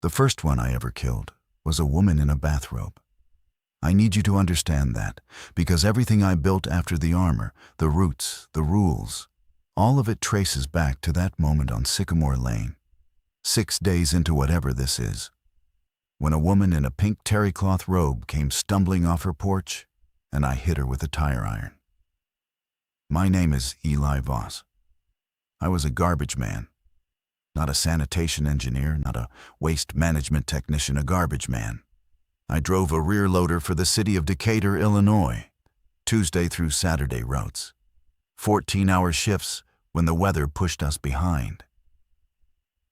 The first one I ever killed was a woman in a bathrobe. I need you to understand that, because everything I built after the armor, the roots, the rules, all of it traces back to that moment on Sycamore Lane, 6 days into whatever this is, when a woman in a pink terrycloth robe came stumbling off her porch, and I hit her with a tire iron. My name is Eli Voss. I was a garbage man. Not a sanitation engineer, not a waste management technician, a garbage man. I drove a rear loader for the city of Decatur, Illinois, Tuesday through Saturday routes. 14-hour shifts when the weather pushed us behind.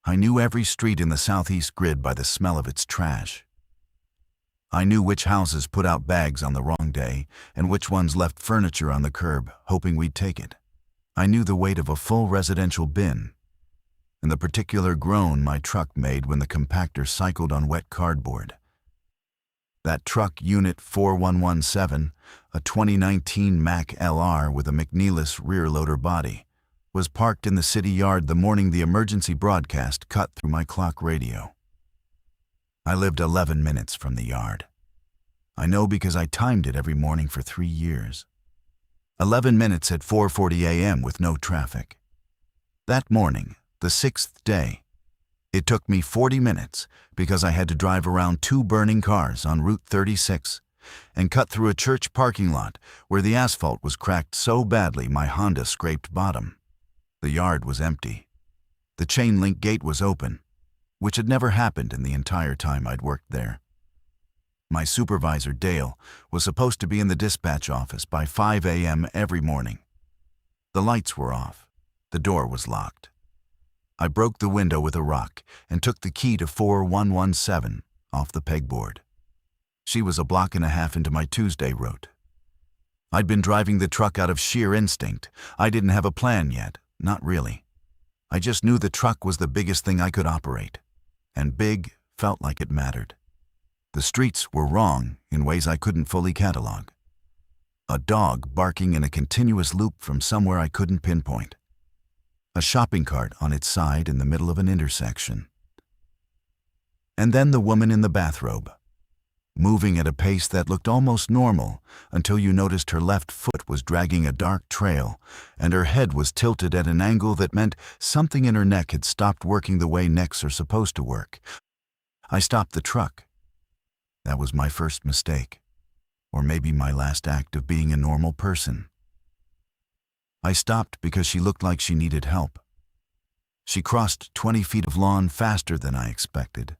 I knew every street in the southeast grid by the smell of its trash. I knew which houses put out bags on the wrong day and which ones left furniture on the curb, hoping we'd take it. I knew the weight of a full residential bin and the particular groan my truck made when the compactor cycled on wet cardboard. That truck, Unit 4117, a 2019 Mack LR with a McNeilus rear loader body, was parked in the city yard the morning the emergency broadcast cut through my clock radio. I lived 11 minutes from the yard. I know because I timed it every morning for 3 years. 11 minutes at 4:40 a.m. with no traffic. That morning, the 6th day, it took me 40 minutes because I had to drive around 2 burning cars on Route 36 and cut through a church parking lot where the asphalt was cracked so badly my Honda scraped bottom. The yard was empty. The chain link gate was open, which had never happened in the entire time I'd worked there. My supervisor, Dale, was supposed to be in the dispatch office by 5 a.m. every morning. The lights were off. The door was locked. I broke the window with a rock and took the key to 4117 off the pegboard. She was a block and a half into my Tuesday route. I'd been driving the truck out of sheer instinct. I didn't have a plan yet, not really. I just knew the truck was the biggest thing I could operate, and big felt like it mattered. The streets were wrong in ways I couldn't fully catalog. A dog barking in a continuous loop from somewhere I couldn't pinpoint. A shopping cart on its side in the middle of an intersection. And then the woman in the bathrobe, moving at a pace that looked almost normal until you noticed her left foot was dragging a dark trail and her head was tilted at an angle that meant something in her neck had stopped working the way necks are supposed to work. I stopped the truck. That was my first mistake, or maybe my last act of being a normal person. I stopped because she looked like she needed help. She crossed 20 feet of lawn faster than I expected.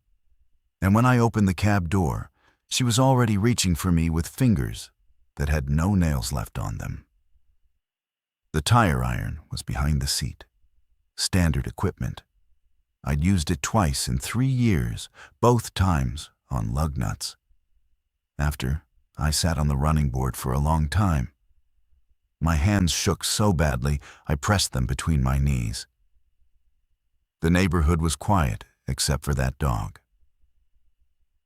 And when I opened the cab door, she was already reaching for me with fingers that had no nails left on them. The tire iron was behind the seat. Standard equipment. I'd used it twice in 3 years, both times on lug nuts. After, I sat on the running board for a long time. My hands shook so badly, I pressed them between my knees. The neighborhood was quiet, except for that dog.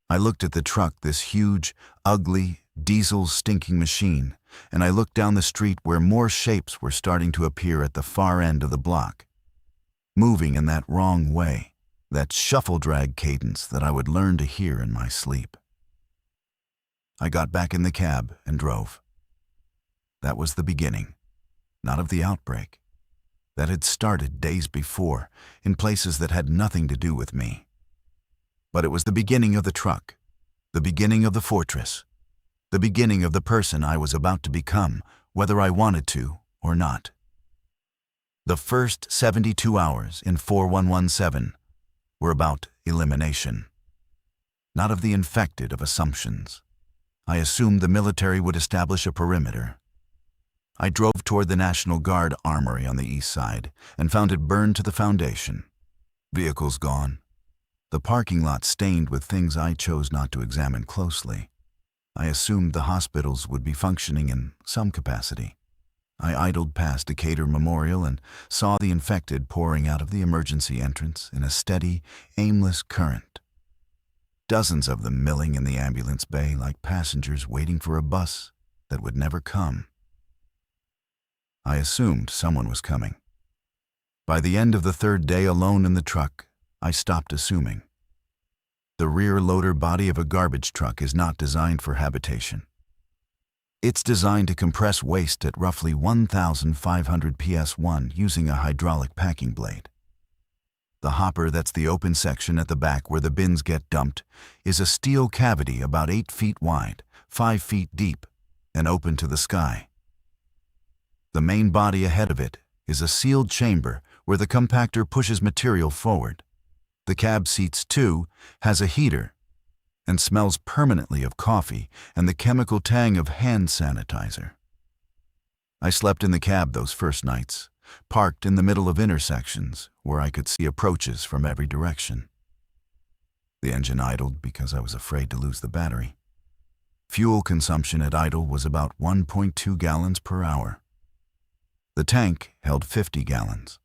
I looked at the truck, this huge, ugly, diesel-stinking machine, and I looked down the street where more shapes were starting to appear at the far end of the block, moving in that wrong way, that shuffle-drag cadence that I would learn to hear in my sleep. I got back in the cab and drove. That was the beginning, not of the outbreak. That had started days before, in places that had nothing to do with me. But it was the beginning of the truck, the beginning of the fortress, the beginning of the person I was about to become, whether I wanted to or not. The first 72 hours in 4117 were about elimination. Not of the infected, of assumptions. I assumed the military would establish a perimeter. I drove toward the National Guard armory on the east side and found it burned to the foundation. Vehicles gone. The parking lot stained with things I chose not to examine closely. I assumed the hospitals would be functioning in some capacity. I idled past Decatur Memorial and saw the infected pouring out of the emergency entrance in a steady, aimless current. Dozens of them milling in the ambulance bay like passengers waiting for a bus that would never come. I assumed someone was coming. By the end of the 3rd day alone in the truck, I stopped assuming. The rear loader body of a garbage truck is not designed for habitation. It's designed to compress waste at roughly 1,500 PS1 using a hydraulic packing blade. The hopper, that's the open section at the back where the bins get dumped, is a steel cavity about 8 feet wide, 5 feet deep, and open to the sky. The main body ahead of it is a sealed chamber where the compactor pushes material forward. The cab seats, too, has a heater and smells permanently of coffee and the chemical tang of hand sanitizer. I slept in the cab those first nights, parked in the middle of intersections where I could see approaches from every direction. The engine idled because I was afraid to lose the battery. Fuel consumption at idle was about 1.2 gallons per hour. The tank held 50 gallons.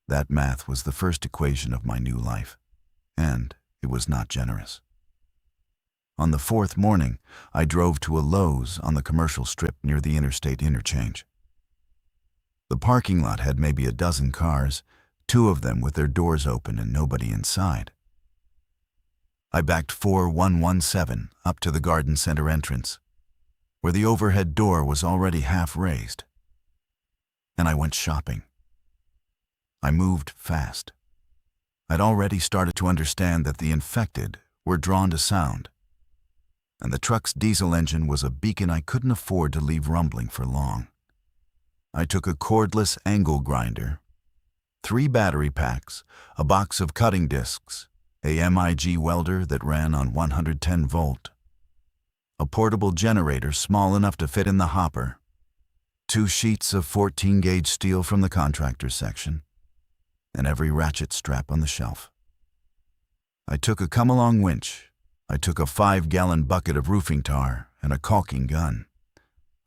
That math was the first equation of my new life, and it was not generous. On the fourth morning, I drove to a Lowe's on the commercial strip near the interstate interchange. The parking lot had maybe a dozen cars, 2 of them with their doors open and nobody inside. I backed 4117 up to the garden center entrance, where the overhead door was already half raised, and I went shopping. I moved fast. I'd already started to understand that the infected were drawn to sound, and the truck's diesel engine was a beacon I couldn't afford to leave rumbling for long. I took a cordless angle grinder, 3 battery packs, a box of cutting discs, a MIG welder that ran on 110 volt, a portable generator small enough to fit in the hopper, 2 sheets of 14-gauge steel from the contractor's section, and every ratchet strap on the shelf. I took a come-along winch. I took a 5-gallon bucket of roofing tar and a caulking gun.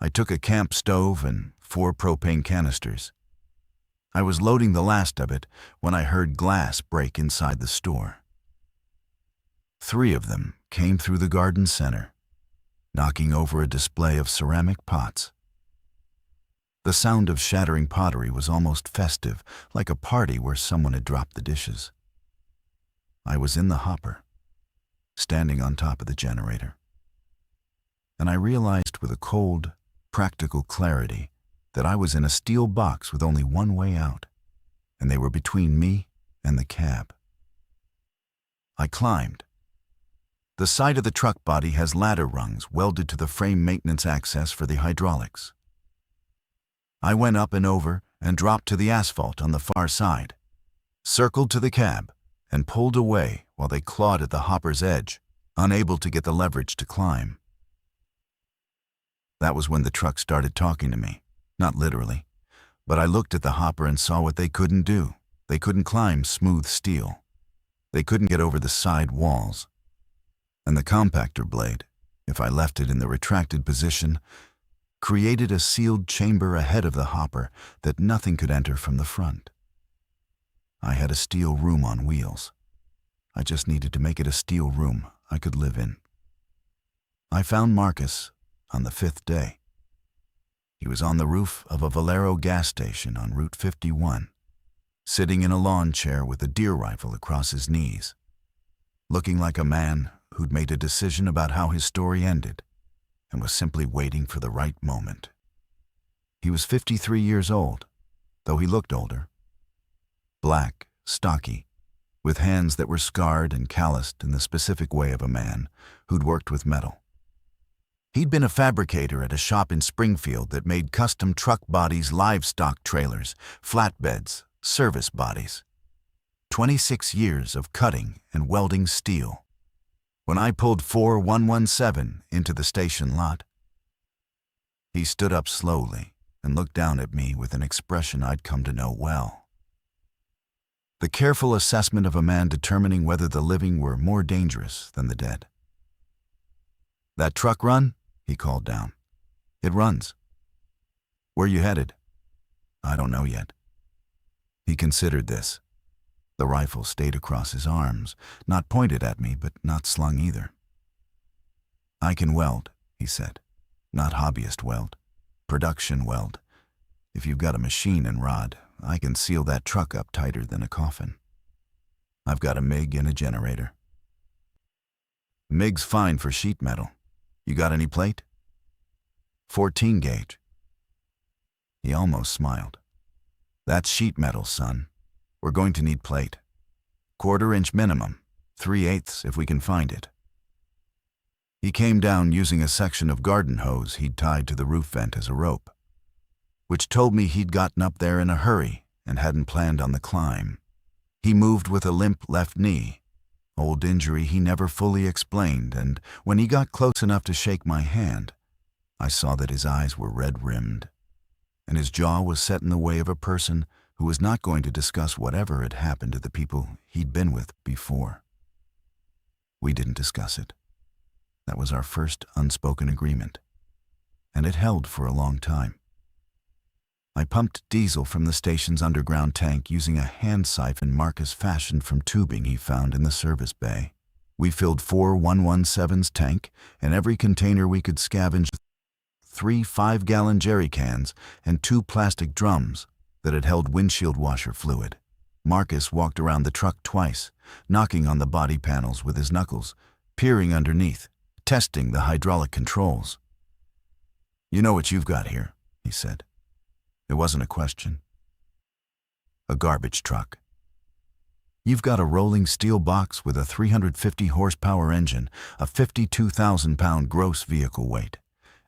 I took a camp stove and 4 propane canisters. I was loading the last of it when I heard glass break inside the store. 3 of them came through the garden center, knocking over a display of ceramic pots. The sound of shattering pottery was almost festive, like a party where someone had dropped the dishes. I was in the hopper, standing on top of the generator, and I realized with a cold, practical clarity that I was in a steel box with only one way out, and they were between me and the cab. I climbed. The side of the truck body has ladder rungs welded to the frame maintenance access for the hydraulics. I went up and over and dropped to the asphalt on the far side, circled to the cab, and pulled away while they clawed at the hopper's edge, unable to get the leverage to climb. That was when the truck started talking to me, not literally, but I looked at the hopper and saw what they couldn't do. They couldn't climb smooth steel. They couldn't get over the side walls. And the compactor blade, if I left it in the retracted position, created a sealed chamber ahead of the hopper that nothing could enter from the front. I had a steel room on wheels. I just needed to make it a steel room I could live in. I found Marcus on the 5th day. He was on the roof of a Valero gas station on Route 51, sitting in a lawn chair with a deer rifle across his knees, looking like a man who'd made a decision about how his story ended and was simply waiting for the right moment. He was 53 years old, though he looked older. Black, stocky, with hands that were scarred and calloused in the specific way of a man who'd worked with metal. He'd been a fabricator at a shop in Springfield that made custom truck bodies, livestock trailers, flatbeds, service bodies. 26 years of cutting and welding steel. When I pulled 4117 into the station lot, he stood up slowly and looked down at me with an expression I'd come to know well. The careful assessment of a man determining whether the living were more dangerous than the dead. "That truck run?" he called down. "It runs." "Where you headed?" "I don't know yet." He considered this. The rifle stayed across his arms, not pointed at me, but not slung either. "I can weld," he said. "Not hobbyist weld. Production weld. If you've got a machine and rod, I can seal that truck up tighter than a coffin. I've got a MIG and a generator." MIG's fine for sheet metal. You got any plate? 14 gauge. He almost smiled. That's sheet metal, son. We're going to need plate. 1/4 inch minimum, 3/8 if we can find it. He came down using a section of garden hose he'd tied to the roof vent as a rope, which told me he'd gotten up there in a hurry and hadn't planned on the climb. He moved with a limp left knee, old injury he never fully explained, and when he got close enough to shake my hand, I saw that his eyes were red-rimmed, and his jaw was set in the way of a person who was not going to discuss whatever had happened to the people he'd been with before. We didn't discuss it. That was our first unspoken agreement, and it held for a long time. I pumped diesel from the station's underground tank using a hand siphon Marcus fashioned from tubing he found in the service bay. We filled 4 117's tank and every container we could scavenge, 3 5-gallon jerry cans and 2 plastic drums that had held windshield washer fluid. Marcus walked around the truck twice, knocking on the body panels with his knuckles, peering underneath, testing the hydraulic controls. "You know what you've got here," he said. It wasn't a question. A garbage truck. You've got a rolling steel box with a 350 horsepower engine, a 52,000-pound gross vehicle weight,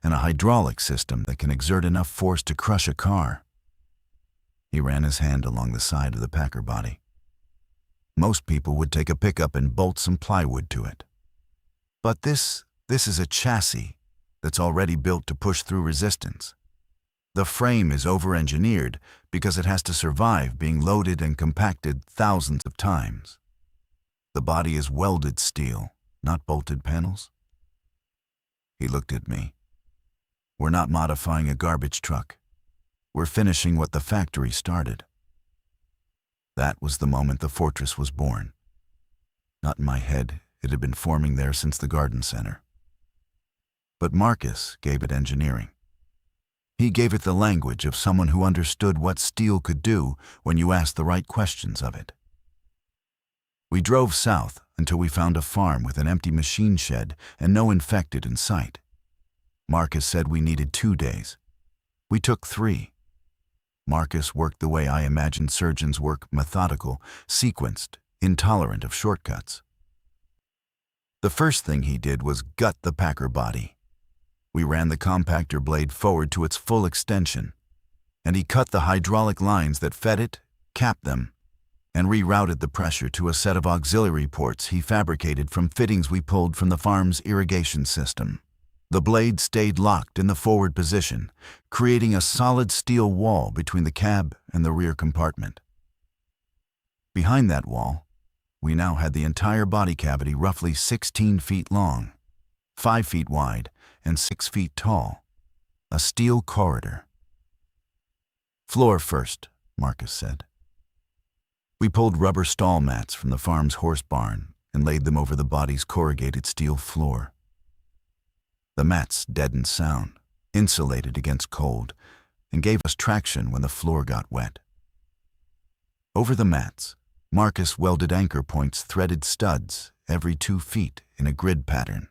and a hydraulic system that can exert enough force to crush a car. He ran his hand along the side of the Packer body. Most people would take a pickup and bolt some plywood to it. But this is a chassis that's already built to push through resistance. The frame is over-engineered because it has to survive being loaded and compacted thousands of times. The body is welded steel, not bolted panels. He looked at me. We're not modifying a garbage truck. We're finishing what the factory started. That was the moment the fortress was born. Not in my head, it had been forming there since the garden center. But Marcus gave it engineering. He gave it the language of someone who understood what steel could do when you asked the right questions of it. We drove south until we found a farm with an empty machine shed and no infected in sight. Marcus said we needed 2 days. We took 3. Marcus worked the way I imagined surgeons work, methodical, sequenced, intolerant of shortcuts. The first thing he did was gut the Packer body. We ran the compactor blade forward to its full extension, and he cut the hydraulic lines that fed it, capped them, and rerouted the pressure to a set of auxiliary ports he fabricated from fittings we pulled from the farm's irrigation system. The blade stayed locked in the forward position, creating a solid steel wall between the cab and the rear compartment. Behind that wall, we now had the entire body cavity roughly 16 feet long, 5 feet wide, and 6 feet tall, a steel corridor. "Floor first," Marcus said. We pulled rubber stall mats from the farm's horse barn and laid them over the body's corrugated steel floor. The mats deadened sound, insulated against cold, and gave us traction when the floor got wet. Over the mats, Marcus welded anchor points, threaded studs every 2 feet in a grid pattern,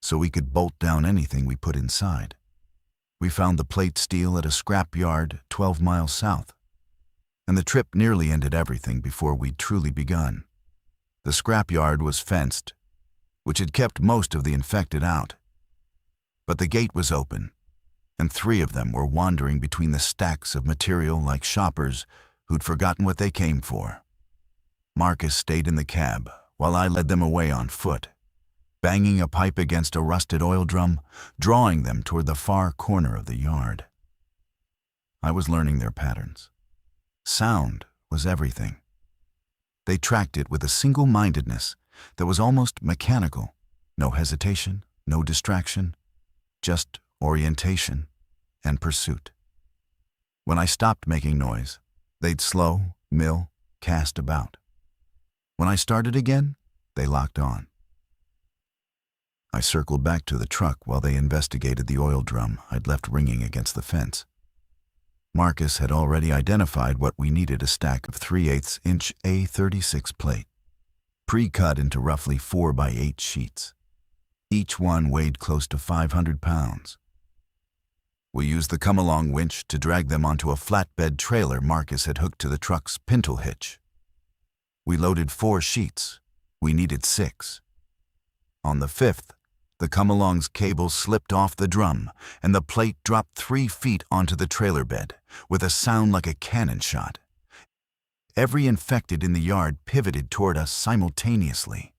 so we could bolt down anything we put inside. We found the plate steel at a scrap yard 12 miles south, and the trip nearly ended everything before we'd truly begun. The scrap yard was fenced, which had kept most of the infected out. But the gate was open, and 3 of them were wandering between the stacks of material like shoppers who'd forgotten what they came for. Marcus stayed in the cab while I led them away on foot, banging a pipe against a rusted oil drum, drawing them toward the far corner of the yard. I was learning their patterns. Sound was everything. They tracked it with a single-mindedness that was almost mechanical. No hesitation, no distraction, just orientation and pursuit. When I stopped making noise, they'd slow, mill, cast about. When I started again, they locked on. I circled back to the truck while they investigated the oil drum I'd left ringing against the fence. Marcus had already identified what we needed: a stack of 3/8 inch A36 plate. pre-cut into roughly 4 by 8 sheets. Each one weighed close to 500 pounds. We used the come-along winch to drag them onto a flatbed trailer Marcus had hooked to the truck's pintle hitch. We loaded 4 sheets. We needed 6. On the 5th, the come-along's cable slipped off the drum, and the plate dropped 3 feet onto the trailer bed, with a sound like a cannon shot. Every infected in the yard pivoted toward us simultaneously.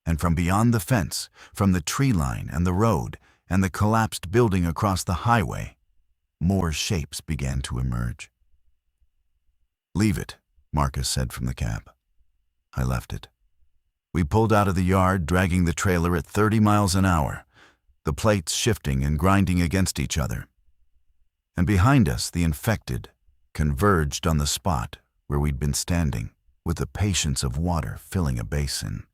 And from beyond the fence, from the tree line and the road, and the collapsed building across the highway, more shapes began to emerge. "Leave it," Marcus said from the cab. I left it. We pulled out of the yard, dragging the trailer at 30 miles an hour, the plates shifting and grinding against each other. And behind us, the infected converged on the spot where we'd been standing, with the patience of water filling a basin.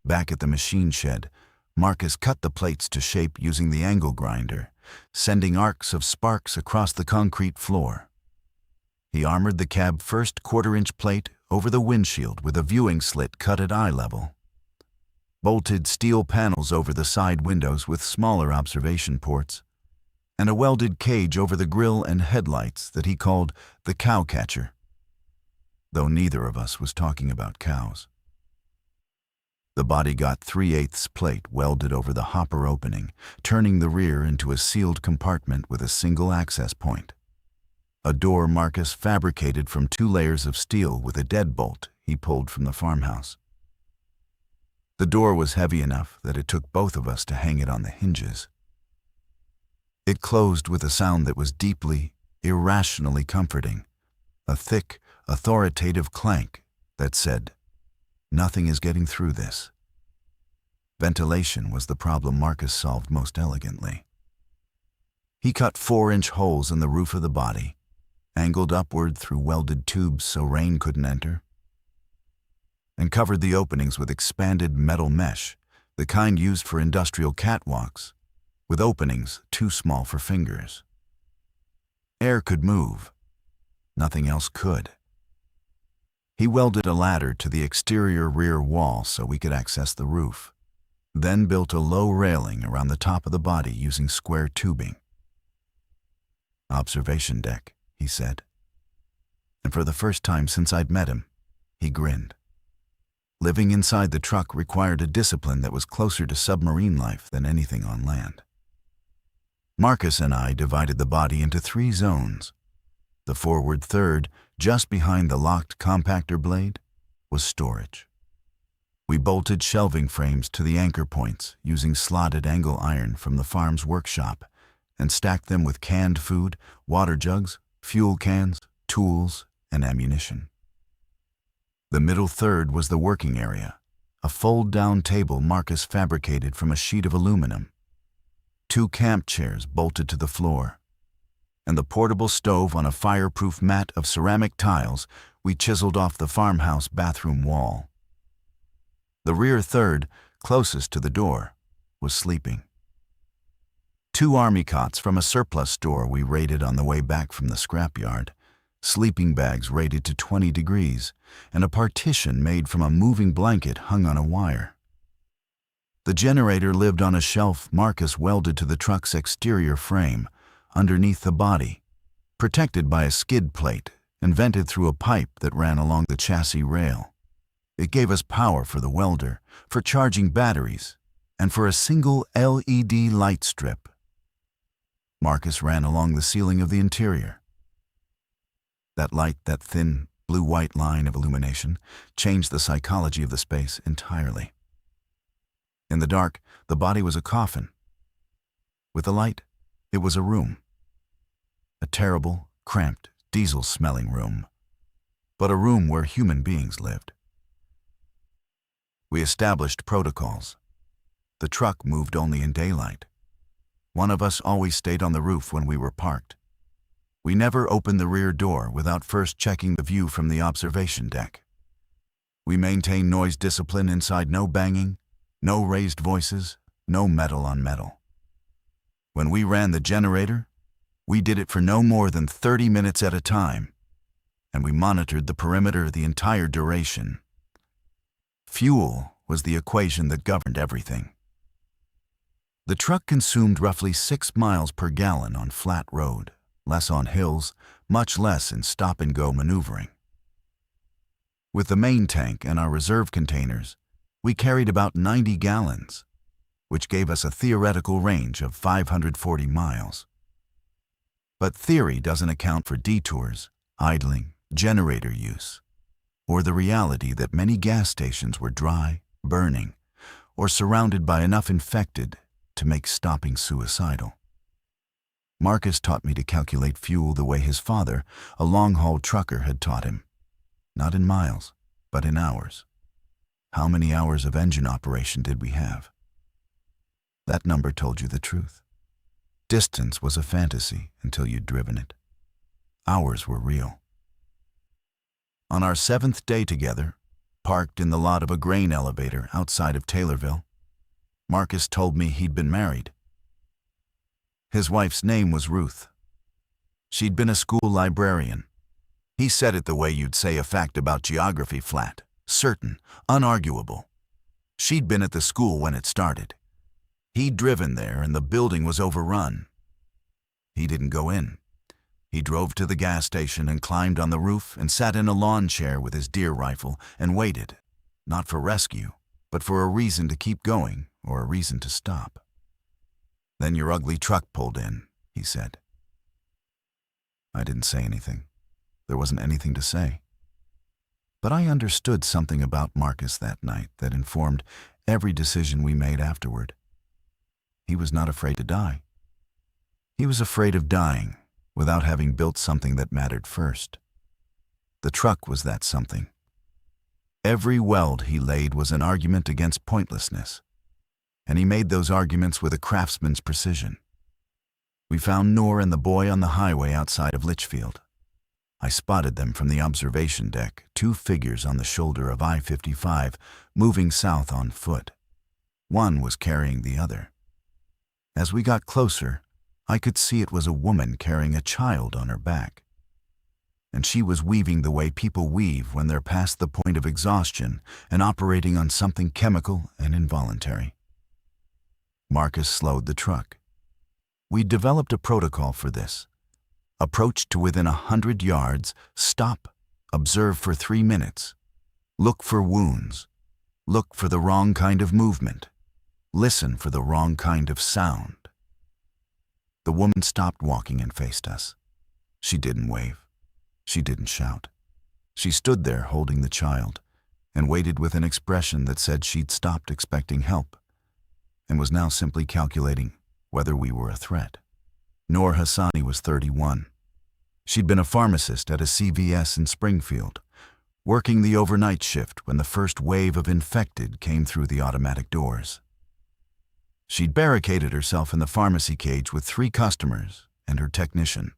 Back at the machine shed, Marcus cut the plates to shape using the angle grinder, sending arcs of sparks across the concrete floor. He armored the cab first 1/4-inch plate over the windshield with a viewing slit cut at eye level, bolted steel panels over the side windows with smaller observation ports, and a welded cage over the grille and headlights that he called the cow catcher, though neither of us was talking about cows. The body got 3/8 plate welded over the hopper opening, turning the rear into a sealed compartment with a single access point. A door Marcus fabricated from 2 layers of steel with a deadbolt he pulled from the farmhouse. The door was heavy enough that it took both of us to hang it on the hinges. It closed with a sound that was deeply, irrationally comforting, a thick, authoritative clank that said, "Nothing is getting through this." Ventilation was the problem Marcus solved most elegantly. He cut 4-inch holes in the roof of the body, angled upward through welded tubes so rain couldn't enter, and covered the openings with expanded metal mesh, the kind used for industrial catwalks, with openings too small for fingers. Air could move. Nothing else could. He welded a ladder to the exterior rear wall so we could access the roof, then built a low railing around the top of the body using square tubing. "Observation deck," he said. And for the first time since I'd met him, he grinned. Living inside the truck required a discipline that was closer to submarine life than anything on land. Marcus and I divided the body into 3 zones. The forward third, just behind the locked compactor blade, was storage. We bolted shelving frames to the anchor points using slotted angle iron from the farm's workshop and stacked them with canned food, water jugs, fuel cans, tools, and ammunition. The middle third was the working area, a fold-down table Marcus fabricated from a sheet of aluminum, 2 camp chairs bolted to the floor, and the portable stove on a fireproof mat of ceramic tiles we chiseled off the farmhouse bathroom wall. The rear third, closest to the door, was sleeping. 2 army cots from a surplus store we raided on the way back from the scrapyard, sleeping bags rated to 20 degrees, and a partition made from a moving blanket hung on a wire. The generator lived on a shelf Marcus welded to the truck's exterior frame, underneath the body, protected by a skid plate and vented through a pipe that ran along the chassis rail. It gave us power for the welder, for charging batteries, and for a single LED light strip. Marcus ran along the ceiling of the interior. That light, that thin, blue-white line of illumination, changed the psychology of the space entirely. In the dark, the body was a coffin. With the light, it was a room. A terrible, cramped, diesel-smelling room, but a room where human beings lived. We established protocols. The truck moved only in daylight. One of us always stayed on the roof when we were parked. We never opened the rear door without first checking the view from the observation deck. We maintained noise discipline inside: no banging, no raised voices, no metal on metal. When we ran the generator, we did it for no more than 30 minutes at a time, and we monitored the perimeter the entire duration. Fuel was the equation that governed everything. The truck consumed roughly 6 miles per gallon on flat road, less on hills, much less in stop-and-go maneuvering. With the main tank and our reserve containers, we carried about 90 gallons, which gave us a theoretical range of 540 miles. But theory doesn't account for detours, idling, generator use, or the reality that many gas stations were dry, burning, or surrounded by enough infected to make stopping suicidal. Marcus taught me to calculate fuel the way his father, a long-haul trucker, had taught him. Not in miles, but in hours. How many hours of engine operation did we have? That number told you the truth. Distance was a fantasy until you'd driven it. Hours were real. On our 7th day together, parked in the lot of a grain elevator outside of Taylorville, Marcus told me he'd been married. His wife's name was Ruth. She'd been a school librarian. He said it the way you'd say a fact about geography flat, certain, unarguable. She'd been at the school when it started. He'd driven there and the building was overrun. He didn't go in. He drove to the gas station and climbed on the roof and sat in a lawn chair with his deer rifle and waited, not for rescue, but for a reason to keep going or a reason to stop. Then your ugly truck pulled in, he said. I didn't say anything. There wasn't anything to say. But I understood something about Marcus that night that informed every decision we made afterward. He was not afraid to die. He was afraid of dying without having built something that mattered first. The truck was that something. Every weld he laid was an argument against pointlessness, and he made those arguments with a craftsman's precision. We found Noor and the boy on the highway outside of Litchfield. I spotted them from the observation deck, 2 figures on the shoulder of I-55, moving south on foot. One was carrying the other. As we got closer, I could see it was a woman carrying a child on her back. And she was weaving the way people weave when they're past the point of exhaustion and operating on something chemical and involuntary. Marcus slowed the truck. We developed a protocol for this. Approach to within 100 yards, stop, observe for 3 minutes. Look for wounds. Look for the wrong kind of movement. Listen for the wrong kind of sound. The woman stopped walking and faced us. She didn't wave. She didn't shout. She stood there holding the child and waited with an expression that said she'd stopped expecting help and was now simply calculating whether we were a threat. Noor Hassani was 31. She'd been a pharmacist at a CVS in Springfield, working the overnight shift when the first wave of infected came through the automatic doors. She'd barricaded herself in the pharmacy cage with 3 customers and her technician.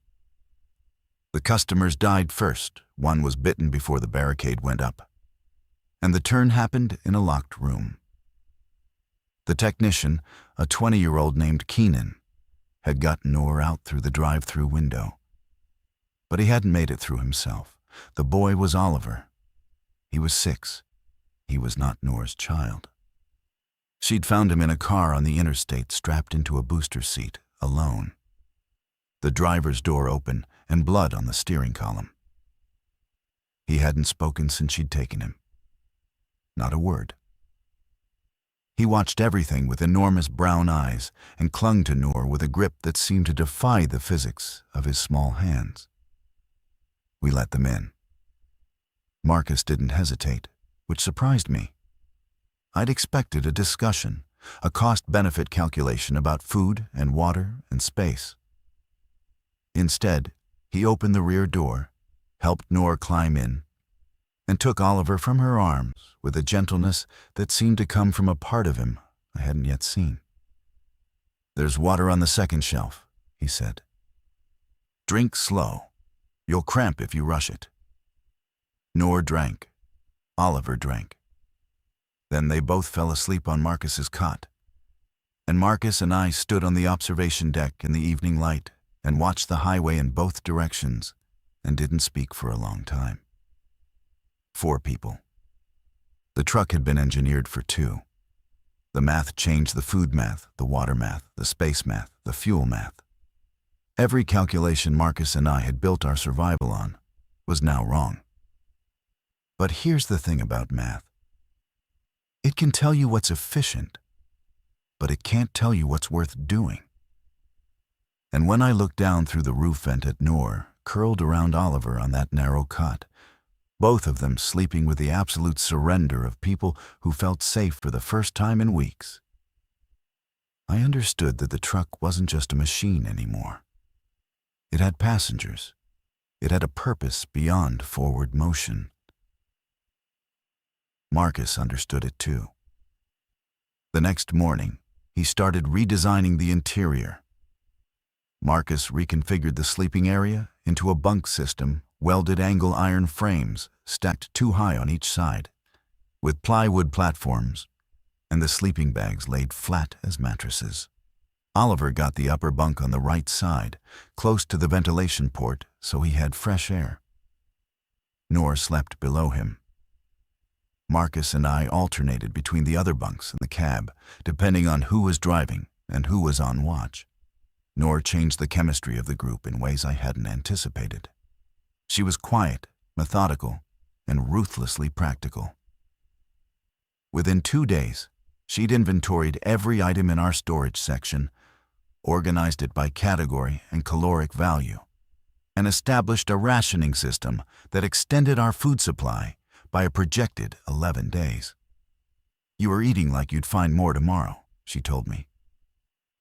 The customers died first. One was bitten before the barricade went up. And the turn happened in a locked room. The technician, a 20-year-old named Keenan, had got Noor out through the drive-through window. But he hadn't made it through himself. The boy was Oliver. He was 6. He was not Noor's child. She'd found him in a car on the interstate, strapped into a booster seat, alone. The driver's door open and blood on the steering column. He hadn't spoken since she'd taken him. Not a word. He watched everything with enormous brown eyes and clung to Noor with a grip that seemed to defy the physics of his small hands. We let them in. Marcus didn't hesitate, which surprised me. I'd expected a discussion, a cost-benefit calculation about food and water and space. Instead, he opened the rear door, helped Noor climb in, and took Oliver from her arms with a gentleness that seemed to come from a part of him I hadn't yet seen. "There's water on the 2nd shelf," he said. "Drink slow. You'll cramp if you rush it." Noor drank. Oliver drank. Then they both fell asleep on Marcus's cot, and Marcus and I stood on the observation deck in the evening light and watched the highway in both directions and didn't speak for a long time. 4 people. The truck had been engineered for two. The math changed: the food math, the water math, the space math, the fuel math. Every calculation Marcus and I had built our survival on was now wrong. But here's the thing about math. It can tell you what's efficient, but it can't tell you what's worth doing. And when I looked down through the roof vent at Noor, curled around Oliver on that narrow cot, both of them sleeping with the absolute surrender of people who felt safe for the first time in weeks, I understood that the truck wasn't just a machine anymore. It had passengers. It had a purpose beyond forward motion. Marcus understood it too. The next morning, he started redesigning the interior. Marcus reconfigured the sleeping area into a bunk system, welded angle iron frames stacked too high on each side, with plywood platforms, and the sleeping bags laid flat as mattresses. Oliver got the upper bunk on the right side, close to the ventilation port, so he had fresh air. Noor slept below him. Marcus and I alternated between the other bunks in the cab, depending on who was driving and who was on watch. Noor changed the chemistry of the group in ways I hadn't anticipated. She was quiet, methodical, and ruthlessly practical. Within 2 days, she'd inventoried every item in our storage section, organized it by category and caloric value, and established a rationing system that extended our food supply by a projected 11 days. "You are eating like you'd find more tomorrow," she told me.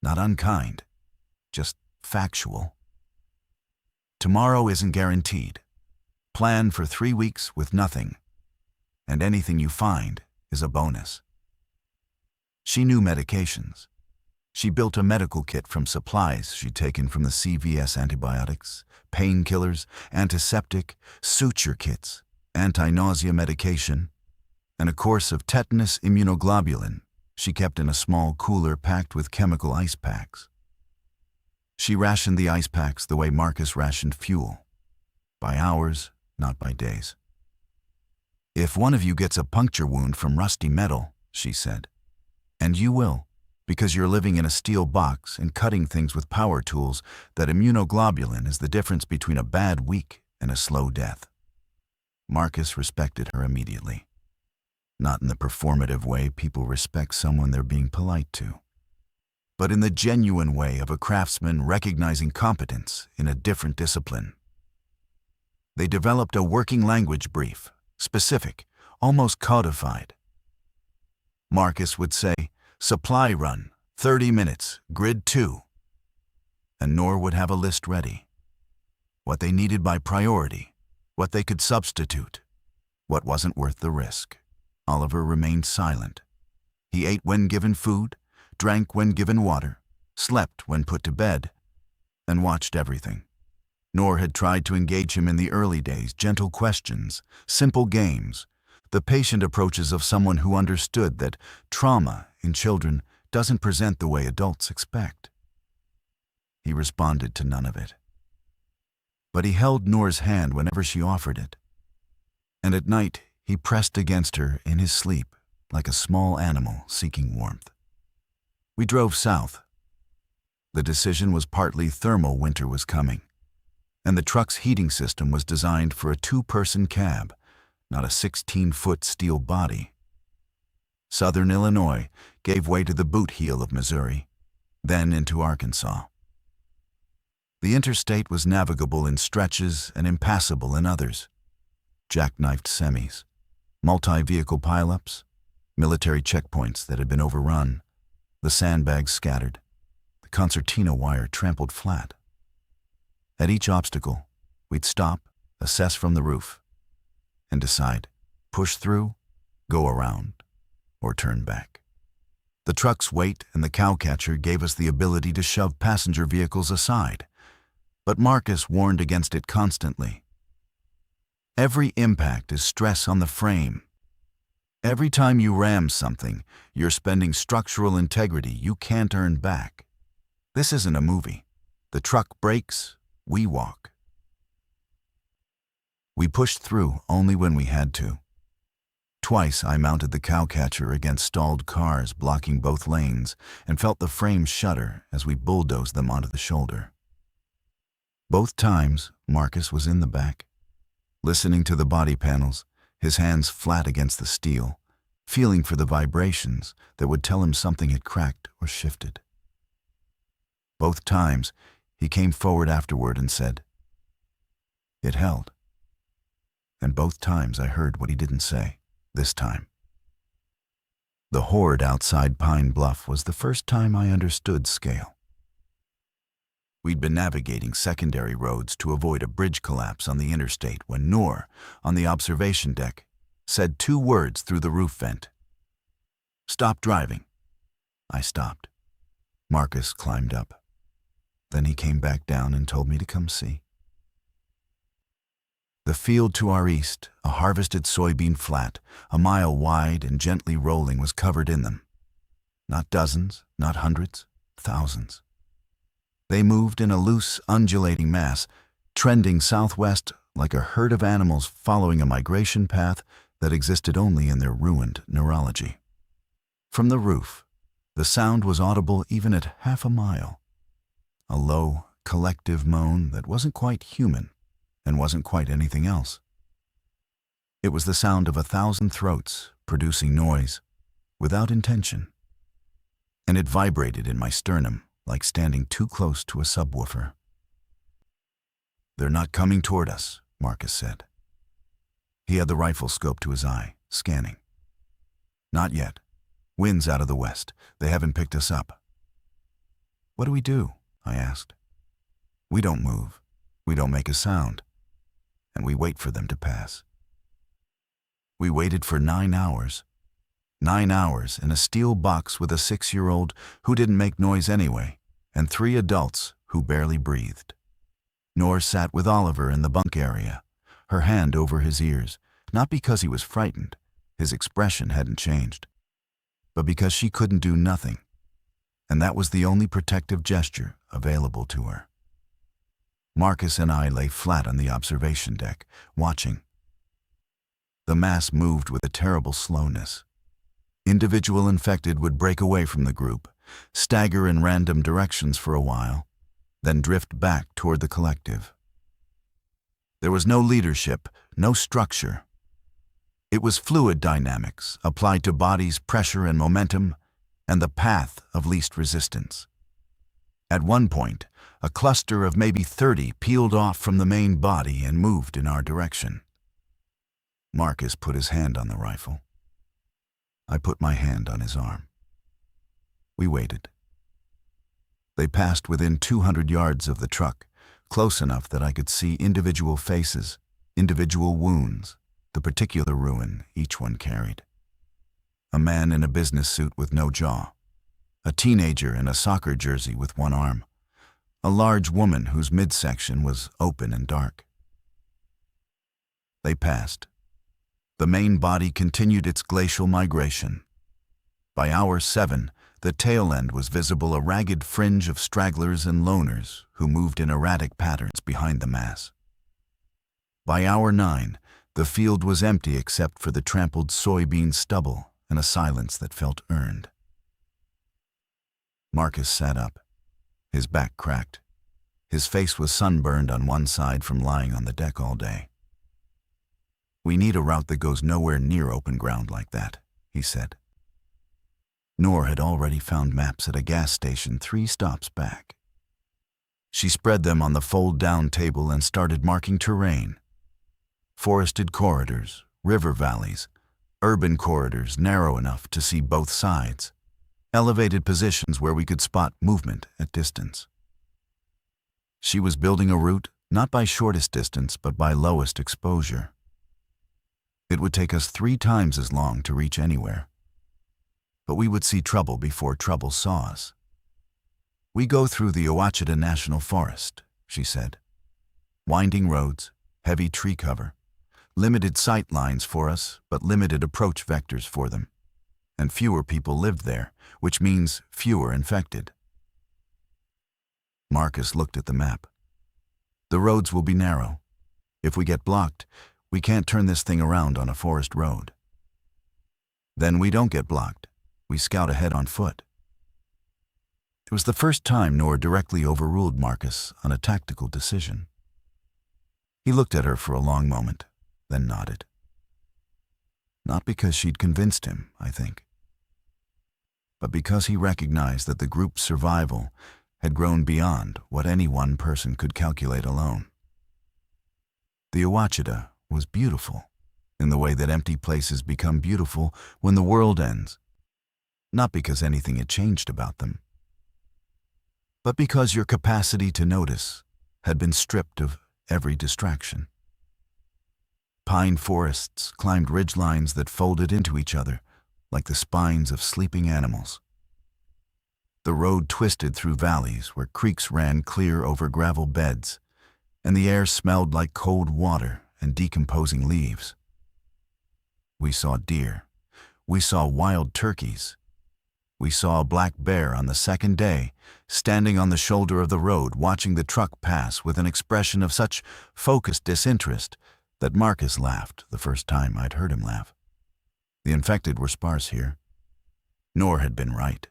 Not unkind, just factual. Tomorrow isn't guaranteed. Plan for 3 weeks with nothing, and anything you find is a bonus. She knew medications. She built a medical kit from supplies she'd taken from the CVS antibiotics, painkillers, antiseptic, suture kits, anti-nausea medication, and a course of tetanus immunoglobulin she kept in a small cooler packed with chemical ice packs. She rationed the ice packs the way Marcus rationed fuel, by hours, not by days. "If one of you gets a puncture wound from rusty metal," she said, "and you will, because you're living in a steel box and cutting things with power tools, that immunoglobulin is the difference between a bad week and a slow death." Marcus respected her immediately. Not in the performative way people respect someone they're being polite to, but in the genuine way of a craftsman recognizing competence in a different discipline. They developed a working language brief, specific, almost codified. Marcus would say, "Supply run, 30 minutes, grid 2. And Noor would have a list ready. What they needed by priority, what they could substitute, what wasn't worth the risk. Oliver remained silent. He ate when given food, drank when given water, slept when put to bed, and watched everything. Noor had tried to engage him in the early days, gentle questions, simple games, the patient approaches of someone who understood that trauma in children doesn't present the way adults expect. He responded to none of it. But he held Noor's hand whenever she offered it. And at night, he pressed against her in his sleep like a small animal seeking warmth. We drove south. The decision was partly thermal winter was coming, and the truck's heating system was designed for a 2-person cab, not a 16-foot steel body. Southern Illinois gave way to the boot heel of Missouri, then into Arkansas. The interstate was navigable in stretches and impassable in others. Jackknifed semis, multi-vehicle pileups, military checkpoints that had been overrun, the sandbags scattered, the concertina wire trampled flat. At each obstacle, we'd stop, assess from the roof, and decide, push through, go around, or turn back. The truck's weight and the cowcatcher gave us the ability to shove passenger vehicles aside, but Marcus warned against it constantly. Every impact is stress on the frame. Every time you ram something, you're spending structural integrity you can't earn back. This isn't a movie. The truck brakes, we walk. We pushed through only when we had to. Twice I mounted the cowcatcher against stalled cars blocking both lanes and felt the frames shudder as we bulldozed them onto the shoulder. Both times, Marcus was in the back, listening to the body panels, his hands flat against the steel, feeling for the vibrations that would tell him something had cracked or shifted. Both times, he came forward afterward and said, "It held." And both times I heard what he didn't say, this time. The horde outside Pine Bluff was the first time I understood scale. We'd been navigating secondary roads to avoid a bridge collapse on the interstate when Noor, on the observation deck, said 2 words through the roof vent. "Stop driving." I stopped. Marcus climbed up. Then he came back down and told me to come see. The field to our east, a harvested soybean flat, a mile wide and gently rolling, was covered in them. Not dozens, not hundreds, thousands. They moved in a loose, undulating mass, trending southwest like a herd of animals following a migration path that existed only in their ruined neurology. From the roof, the sound was audible even at half a mile. A low, collective moan that wasn't quite human and wasn't quite anything else. It was the sound of 1,000 throats producing noise without intention, and it vibrated in my sternum like standing too close to a subwoofer. "They're not coming toward us," Marcus said. He had the rifle scoped to his eye, scanning. "Not yet. Wind's out of the west. They haven't picked us up." "What do we do?" I asked. "We don't move. We don't make a sound. And we wait for them to pass." We waited for 9 hours. 9 hours in a steel box with a 6-year-old who didn't make noise anyway, and 3 adults who barely breathed. Noor sat with Oliver in the bunk area, her hand over his ears, not because he was frightened, his expression hadn't changed, but because she couldn't do nothing, and that was the only protective gesture available to her. Marcus and I lay flat on the observation deck, watching. The mass moved with a terrible slowness. Individual infected would break away from the group, stagger in random directions for a while, then drift back toward the collective. There was no leadership, no structure. It was fluid dynamics applied to bodies, pressure and momentum, and the path of least resistance. At one point, a cluster of maybe 30 peeled off from the main body and moved in our direction. Marcus put his hand on the rifle. I put my hand on his arm. We waited. They passed within 200 yards of the truck, close enough that I could see individual faces, individual wounds, the particular ruin each one carried. A man in a business suit with no jaw, a teenager in a soccer jersey with one arm, a large woman whose midsection was open and dark. They passed. The main body continued its glacial migration. By hour 7, the tail end was visible, a ragged fringe of stragglers and loners who moved in erratic patterns behind the mass. By hour 9, the field was empty except for the trampled soybean stubble and a silence that felt earned. Marcus sat up, his back cracked. His face was sunburned on one side from lying on the deck all day. "We need a route that goes nowhere near open ground like that," he said. Noor had already found maps at a gas station 3 stops back. She spread them on the fold-down table and started marking terrain. Forested corridors, river valleys, urban corridors narrow enough to see both sides, elevated positions where we could spot movement at distance. She was building a route not by shortest distance but by lowest exposure. It would take us 3 times as long to reach anywhere. But we would see trouble before trouble saw us. "We go through the Ouachita National Forest," she said. "Winding roads, heavy tree cover, limited sight lines for us, but limited approach vectors for them. And fewer people lived there, which means fewer infected." Marcus looked at the map. "The roads will be narrow. If we get blocked, we can't turn this thing around on a forest road." Then we don't get blocked. We scout ahead on foot. It was the first time Noor directly overruled Marcus on a tactical decision. He looked at her for a long moment, then nodded. Not because she'd convinced him, I think, but because he recognized that the group's survival had grown beyond what any one person could calculate alone. The Ouachita was beautiful, in the way that empty places become beautiful when the world ends, not because anything had changed about them, but because your capacity to notice had been stripped of every distraction. Pine forests climbed ridgelines that folded into each other like the spines of sleeping animals. The road twisted through valleys where creeks ran clear over gravel beds, and the air smelled like cold water and decomposing leaves. We saw deer. We saw wild turkeys. We saw a black bear on the second day, standing on the shoulder of the road watching the truck pass with an expression of such focused disinterest that Marcus laughed the first time I'd heard him laugh. The infected were sparse here. Noor had been right.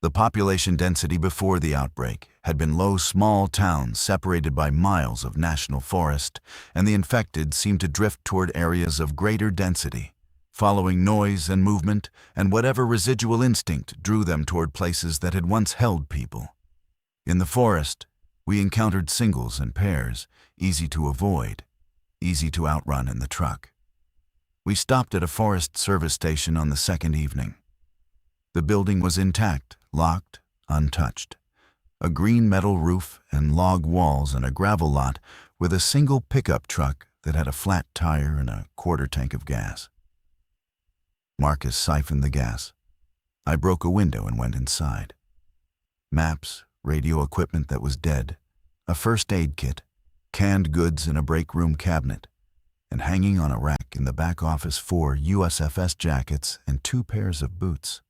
The population density before the outbreak had been low, small towns separated by miles of national forest, and the infected seemed to drift toward areas of greater density, following noise and movement, and whatever residual instinct drew them toward places that had once held people. In the forest, we encountered singles and pairs, easy to avoid, easy to outrun in the truck. We stopped at a Forest Service station on the second evening. The building was intact, locked, untouched. A green metal roof and log walls and a gravel lot with a single pickup truck that had a flat tire and a quarter tank of gas. Marcus siphoned the gas. I broke a window and went inside. Maps, radio equipment that was dead, a first aid kit, canned goods in a break room cabinet, and hanging on a rack in the back office 4 USFS jackets and 2 pairs of boots.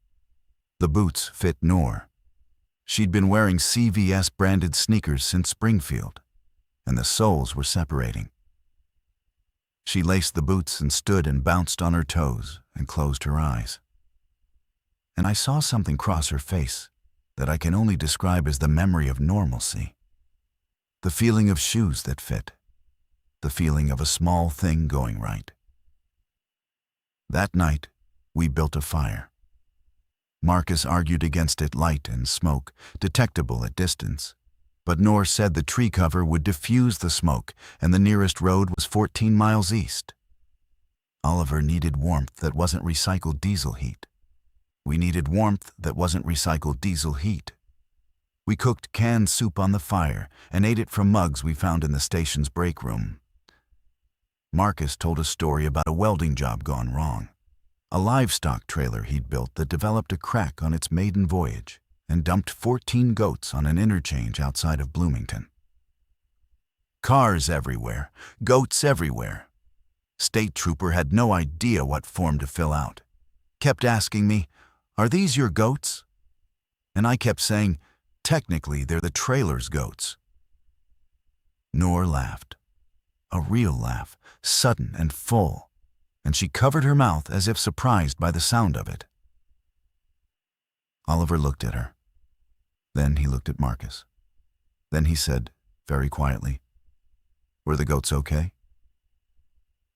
The boots fit Noor. She'd been wearing CVS-branded sneakers since Springfield, and the soles were separating. She laced the boots and stood and bounced on her toes and closed her eyes. And I saw something cross her face that I can only describe as the memory of normalcy. The feeling of shoes that fit. The feeling of a small thing going right. That night, we built a fire. Marcus argued against it, light and smoke, detectable at distance. But Noor said the tree cover would diffuse the smoke, and the nearest road was 14 miles east. Oliver needed warmth that wasn't recycled diesel heat. We needed warmth that wasn't recycled diesel heat. We cooked canned soup on the fire and ate it from mugs we found in the station's break room. Marcus told a story about a welding job gone wrong. A livestock trailer he'd built that developed a crack on its maiden voyage and dumped 14 goats on an interchange outside of Bloomington. Cars everywhere, goats everywhere. State trooper had no idea what form to fill out. Kept asking me, "Are these your goats?" And I kept saying, "Technically, they're the trailer's goats." Noor laughed. A real laugh, sudden and full, and she covered her mouth as if surprised by the sound of it. Oliver looked at her. Then he looked at Marcus. Then he said, very quietly, "Were the goats okay?"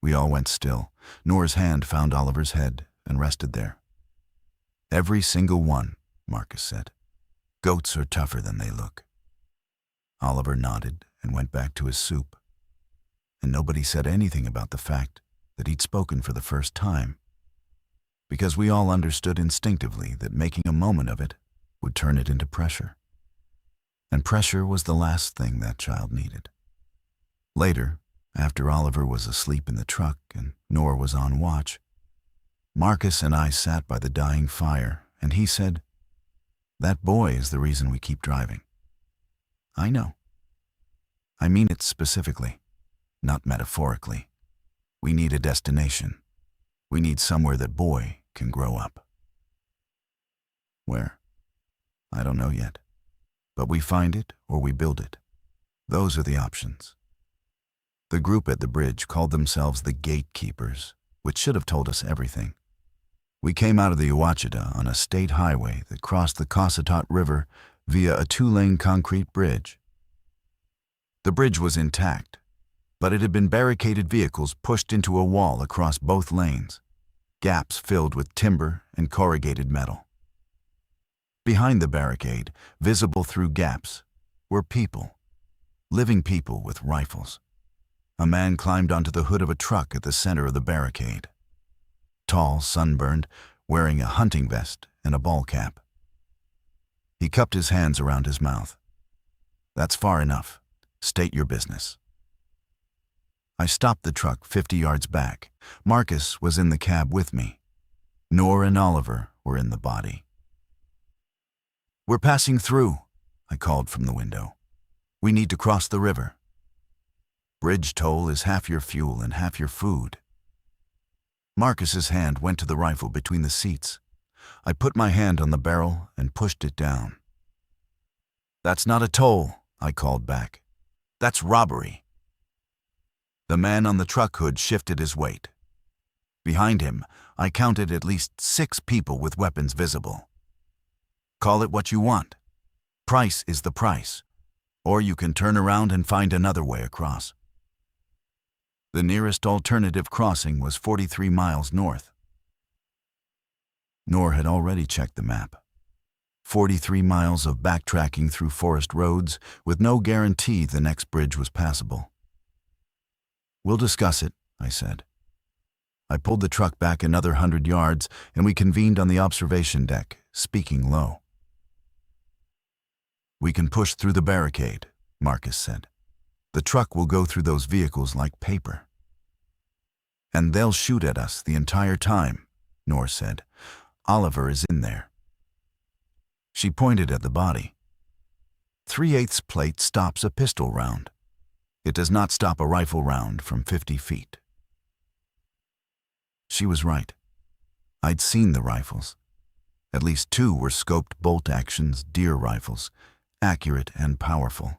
We all went still. Noor's hand found Oliver's head and rested there. "Every single one," Marcus said. "Goats are tougher than they look." Oliver nodded and went back to his soup. And nobody said anything about the fact that he'd spoken for the first time, because we all understood instinctively that making a moment of it would turn it into pressure. And pressure was the last thing that child needed. Later, after Oliver was asleep in the truck and Noor was on watch, Marcus and I sat by the dying fire, and he said, "That boy is the reason we keep driving." I know. I mean it specifically, not metaphorically. We need a destination. We need somewhere that boy can grow up. Where? I don't know yet. But we find it or we build it. Those are the options. The group at the bridge called themselves the Gatekeepers, which should have told us everything. We came out of the Ouachita on a state highway that crossed the Cossatot River via a 2-lane concrete bridge. The bridge was intact, but it had been barricaded vehicles pushed into a wall across both lanes, gaps filled with timber and corrugated metal. Behind the barricade, visible through gaps, were people, living people with rifles. A man climbed onto the hood of a truck at the center of the barricade. Tall, sunburned, wearing a hunting vest and a ball cap. He cupped his hands around his mouth. "That's far enough. State your business." I stopped the truck 50 yards back. Marcus was in the cab with me. Nor and Oliver were in the body. "We're passing through," I called from the window. "We need to cross the river. Bridge toll is half your fuel and half your food." Marcus's hand went to the rifle between the seats. I put my hand on the barrel and pushed it down. "That's not a toll," I called back. "That's robbery." The man on the truck hood shifted his weight. Behind him, I counted at least 6 people with weapons visible. "Call it what you want. Price is the price. Or you can turn around and find another way across." The nearest alternative crossing was 43 miles north. Nor had already checked the map. 43 miles of backtracking through forest roads with no guarantee the next bridge was passable. "We'll discuss it," I said. I pulled the truck back another 100 yards and we convened on the observation deck, speaking low. "We can push through the barricade," Marcus said. "The truck will go through those vehicles like paper." "And they'll shoot at us the entire time," Nor said. "Oliver is in there." She pointed at the body. 3/8 plate stops a pistol round. It does not stop a rifle round from 50 feet. She was right. I'd seen the rifles. At least 2 were scoped bolt-actions deer rifles, accurate and powerful.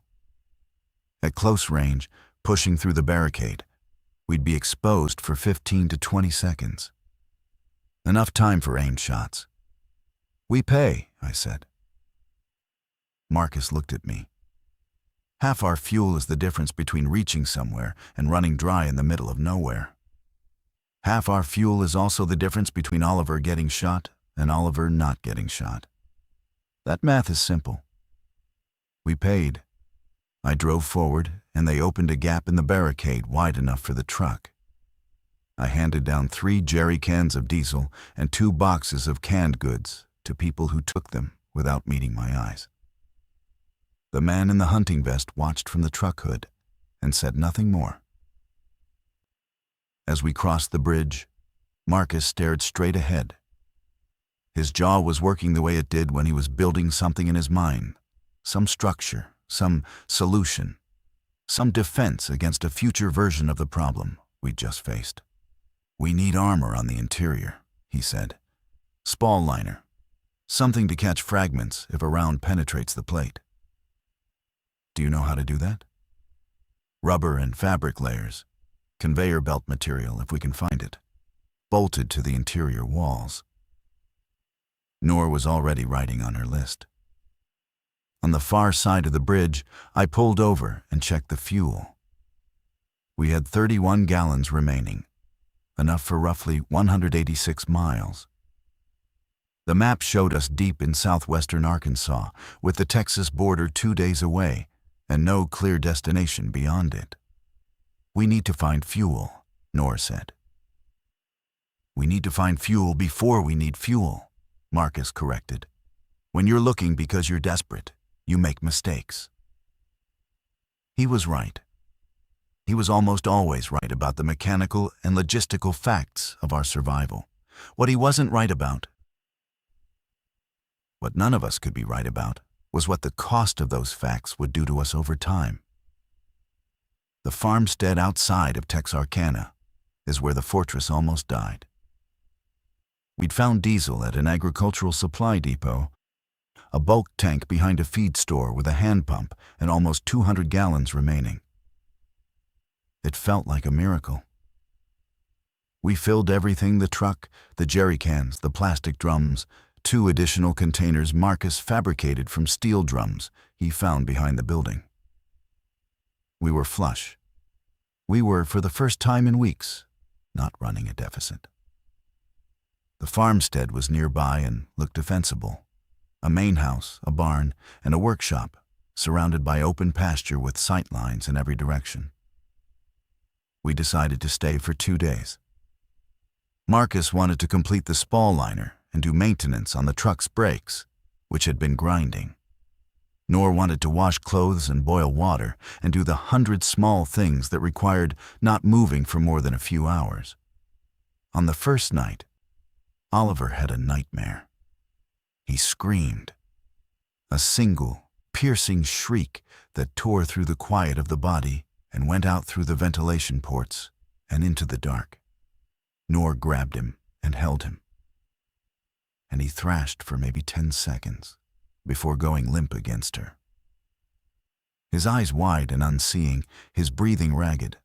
At close range, pushing through the barricade, we'd be exposed for 15 to 20 seconds. Enough time for aimed shots. "We pay," I said. Marcus looked at me. "Half our fuel is the difference between reaching somewhere and running dry in the middle of nowhere. Half our fuel is also the difference between Oliver getting shot and Oliver not getting shot. That math is simple." We paid. I drove forward, and they opened a gap in the barricade wide enough for the truck. I handed down 3 jerry cans of diesel and 2 boxes of canned goods to people who took them without meeting my eyes. The man in the hunting vest watched from the truck hood and said nothing more. As we crossed the bridge, Marcus stared straight ahead. His jaw was working the way it did when he was building something in his mind, some structure, some solution, some defense against a future version of the problem we'd just faced. "We need armor on the interior," he said. "Spall liner. Something to catch fragments if a round penetrates the plate." "Do you know how to do that?" "Rubber and fabric layers. Conveyor belt material if we can find it. Bolted to the interior walls." Nor was already writing on her list. On the far side of the bridge, I pulled over and checked the fuel. We had 31 gallons remaining, enough for roughly 186 miles. The map showed us deep in southwestern Arkansas, with the Texas border 2 days away and no clear destination beyond it. "We need to find fuel," Nor said. "We need to find fuel before we need fuel," Marcus corrected. "When you're looking because you're desperate, you make mistakes." He was right. He was almost always right about the mechanical and logistical facts of our survival. What he wasn't right about, what none of us could be right about, was what the cost of those facts would do to us over time. The farmstead outside of Texarkana is where the fortress almost died. We'd found diesel at an agricultural supply depot, a bulk tank behind a feed store with a hand pump and almost 200 gallons remaining. It felt like a miracle. We filled everything: the truck, the jerry cans, the plastic drums, 2 additional containers Marcus fabricated from steel drums he found behind the building. We were flush. We were, for the first time in weeks, not running a deficit. The farmstead was nearby and looked defensible. A main house, a barn, and a workshop, surrounded by open pasture with sight lines in every direction. We decided to stay for 2 days. Marcus wanted to complete the spall liner and do maintenance on the truck's brakes, which had been grinding. Nor wanted to wash clothes and boil water and do the 100 small things that required not moving for more than a few hours. On the first night, Oliver had a nightmare. He screamed. A single, piercing shriek that tore through the quiet of the body and went out through the ventilation ports and into the dark. Nor grabbed him and held him. And he thrashed for maybe 10 seconds before going limp against her. His eyes wide and unseeing, his breathing ragged.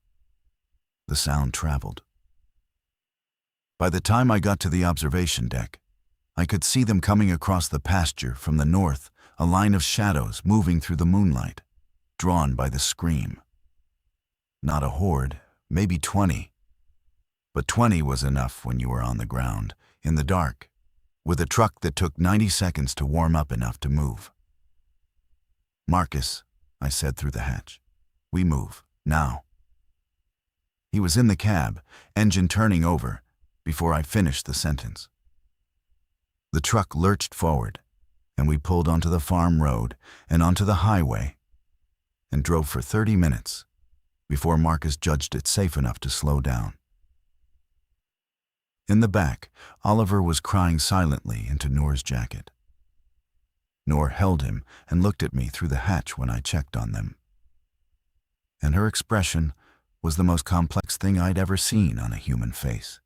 The sound traveled. By the time I got to the observation deck, I could see them coming across the pasture from the north, a line of shadows moving through the moonlight, drawn by the scream. Not a horde, maybe 20. But 20 was enough when you were on the ground, in the dark, with a truck that took 90 seconds to warm up enough to move. "Marcus," I said through the hatch, "we move, now." He was in the cab, engine turning over, before I finished the sentence. The truck lurched forward, and we pulled onto the farm road and onto the highway, and drove for 30 minutes before Marcus judged it safe enough to slow down. In the back, Oliver was crying silently into Noor's jacket. Noor held him and looked at me through the hatch when I checked on them. And her expression was the most complex thing I'd ever seen on a human face.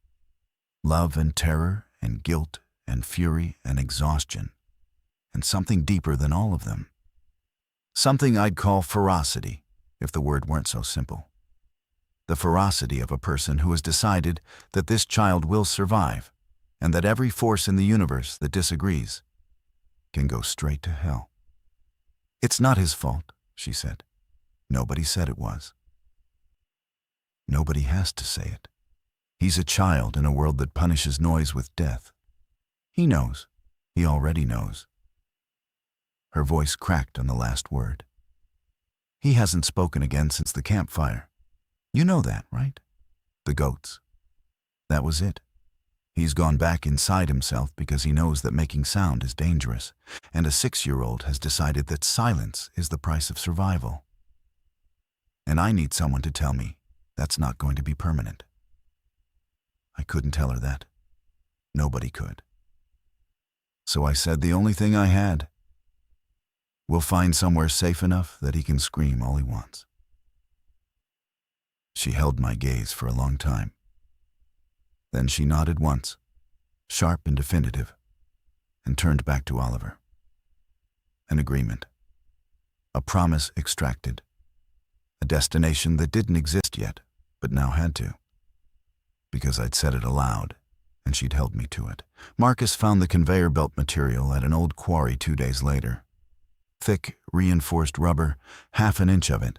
Love and terror and guilt and fury and exhaustion, and something deeper than all of them. Something I'd call ferocity, if the word weren't so simple. The ferocity of a person who has decided that this child will survive, and that every force in the universe that disagrees can go straight to hell. "It's not his fault," she said. "Nobody said it was. Nobody has to say it. He's a child in a world that punishes noise with death. He knows. He already knows." Her voice cracked on the last word. "He hasn't spoken again since the campfire. You know that, right? The goats. That was it. He's gone back inside himself because he knows that making sound is dangerous, and a 6-year-old has decided that silence is the price of survival. And I need someone to tell me that's not going to be permanent." I couldn't tell her that. Nobody could. So I said the only thing I had: "We'll find somewhere safe enough that he can scream all he wants." She held my gaze for a long time. Then she nodded once, sharp and definitive, and turned back to Oliver. An agreement. A promise extracted. A destination that didn't exist yet, but now had to. Because I'd said it aloud, and she'd held me to it. Marcus found the conveyor belt material at an old quarry 2 days later. Thick, reinforced rubber, half an inch of it.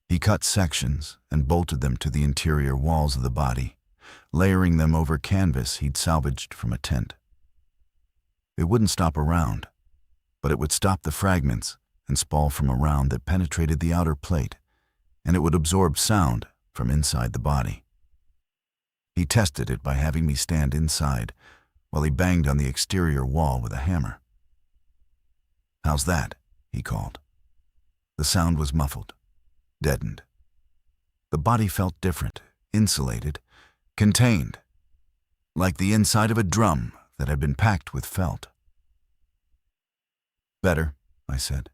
He cut sections and bolted them to the interior walls of the body, layering them over canvas he'd salvaged from a tent. It wouldn't stop around, but it would stop the fragments and spall from around that penetrated the outer plate, and it would absorb sound from inside the body. He tested it by having me stand inside while he banged on the exterior wall with a hammer. "How's that?" he called. The sound was muffled, deadened. The body felt different, insulated, contained, like the inside of a drum that had been packed with felt. "Better," I said.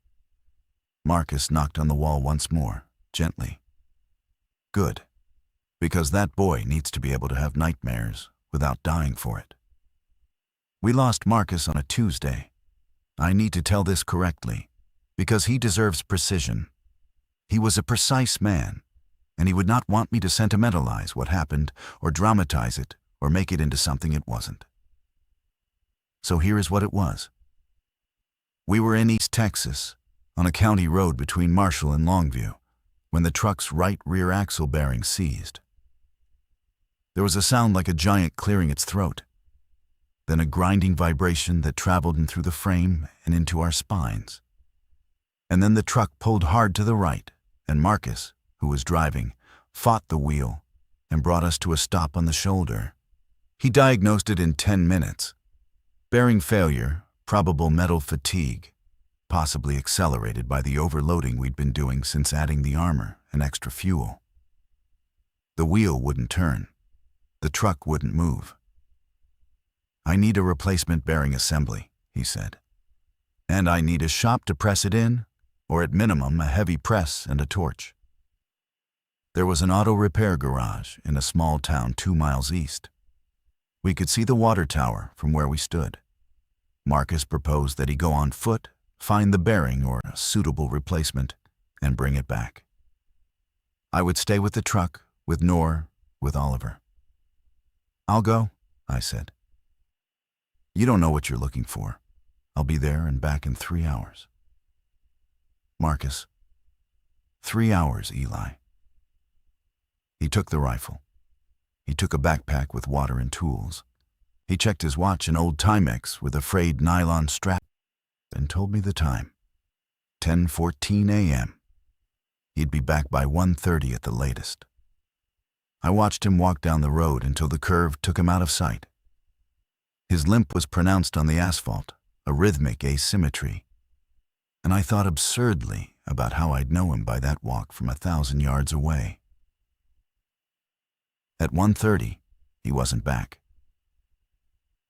Marcus knocked on the wall once more, gently. "Good, because that boy needs to be able to have nightmares without dying for it." We lost Marcus on a Tuesday. I need to tell this correctly, because he deserves precision. He was a precise man, and he would not want me to sentimentalize what happened or dramatize it or make it into something it wasn't. So here is what it was. We were in East Texas, on a county road between Marshall and Longview, when the truck's right rear axle bearing seized. There was a sound like a giant clearing its throat, then a grinding vibration that traveled in through the frame and into our spines. And then the truck pulled hard to the right, and Marcus, who was driving, fought the wheel and brought us to a stop on the shoulder. He diagnosed it in 10 minutes. Bearing failure, probable metal fatigue, possibly accelerated by the overloading we'd been doing since adding the armor and extra fuel. The wheel wouldn't turn. The truck wouldn't move. I need a replacement bearing assembly, he said. And I need a shop to press it in, or at minimum a heavy press and a torch. There was an auto repair garage in a small town 2 miles east. We could see the water tower from where we stood. Marcus proposed that he go on foot, find the bearing or a suitable replacement, and bring it back. I would stay with the truck, with Nor, with Oliver. I'll go, I said. You don't know what you're looking for. I'll be there and back in 3 hours. Marcus. 3 hours, Eli. He took the rifle. He took a backpack with water and tools. He checked his watch, an old Timex with a frayed nylon strap, and told me the time. 10:14 a.m. He'd be back by 1:30 at the latest. I watched him walk down the road until the curve took him out of sight. His limp was pronounced on the asphalt, a rhythmic asymmetry, and I thought absurdly about how I'd know him by that walk from 1,000 yards away. At 1:30, he wasn't back.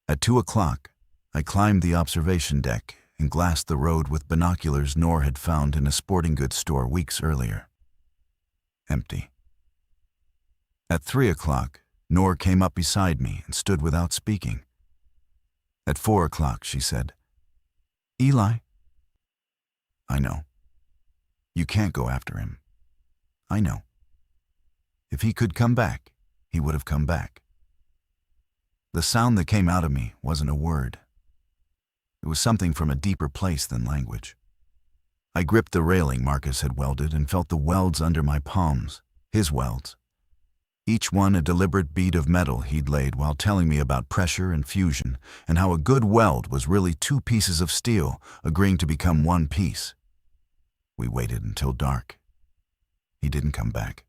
At 2 o'clock, I climbed the observation deck and glassed the road with binoculars Nor had found in a sporting goods store weeks earlier. Empty. At 3 o'clock, Nor came up beside me and stood without speaking. At 4 o'clock, she said, Eli. I know. You can't go after him. I know. If he could come back, he would have come back. The sound that came out of me wasn't a word. It was something from a deeper place than language. I gripped the railing Marcus had welded and felt the welds under my palms, his welds. Each one a deliberate bead of metal he'd laid while telling me about pressure and fusion and how a good weld was really 2 pieces of steel agreeing to become 1 piece. We waited until dark. He didn't come back.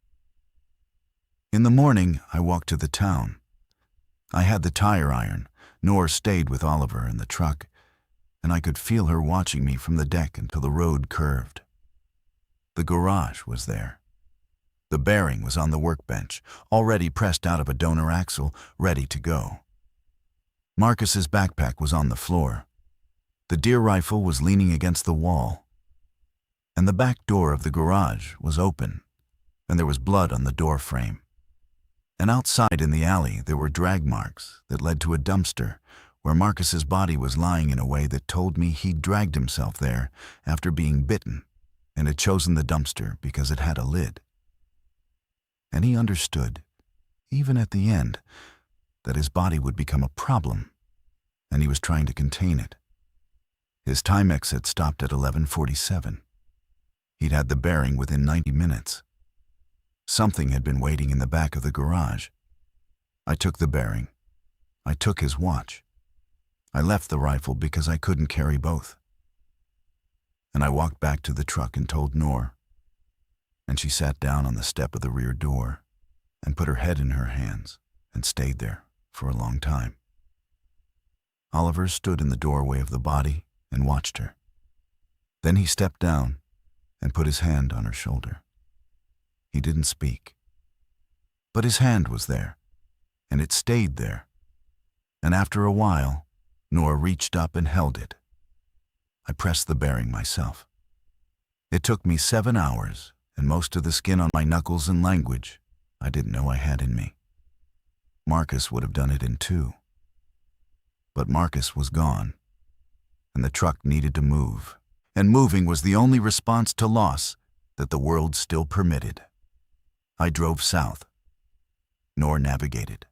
In the morning, I walked to the town. I had the tire iron. Nor stayed with Oliver in the truck, and I could feel her watching me from the deck until the road curved. The garage was there. The bearing was on the workbench, already pressed out of a donor axle, ready to go. Marcus's backpack was on the floor. The deer rifle was leaning against the wall. And the back door of the garage was open, and there was blood on the door frame. And outside in the alley there were drag marks that led to a dumpster where Marcus's body was lying in a way that told me he'd dragged himself there after being bitten and had chosen the dumpster because it had a lid. And he understood, even at the end, that his body would become a problem, and he was trying to contain it. His Timex had stopped at 11:47. He'd had the bearing within 90 minutes. Something had been waiting in the back of the garage. I took the bearing. I took his watch. I left the rifle because I couldn't carry both. And I walked back to the truck and told Nor. And she sat down on the step of the rear door and put her head in her hands and stayed there for a long time. Oliver stood in the doorway of the body and watched her. Then he stepped down and put his hand on her shoulder. He didn't speak. But his hand was there, and it stayed there. And after a while, Nor reached up and held it. I pressed the bearing myself. It took me 7 hours, and most of the skin on my knuckles and language I didn't know I had in me. Marcus would have done it in 2. But Marcus was gone, and the truck needed to move, and moving was the only response to loss that the world still permitted. I drove south. Nor navigated.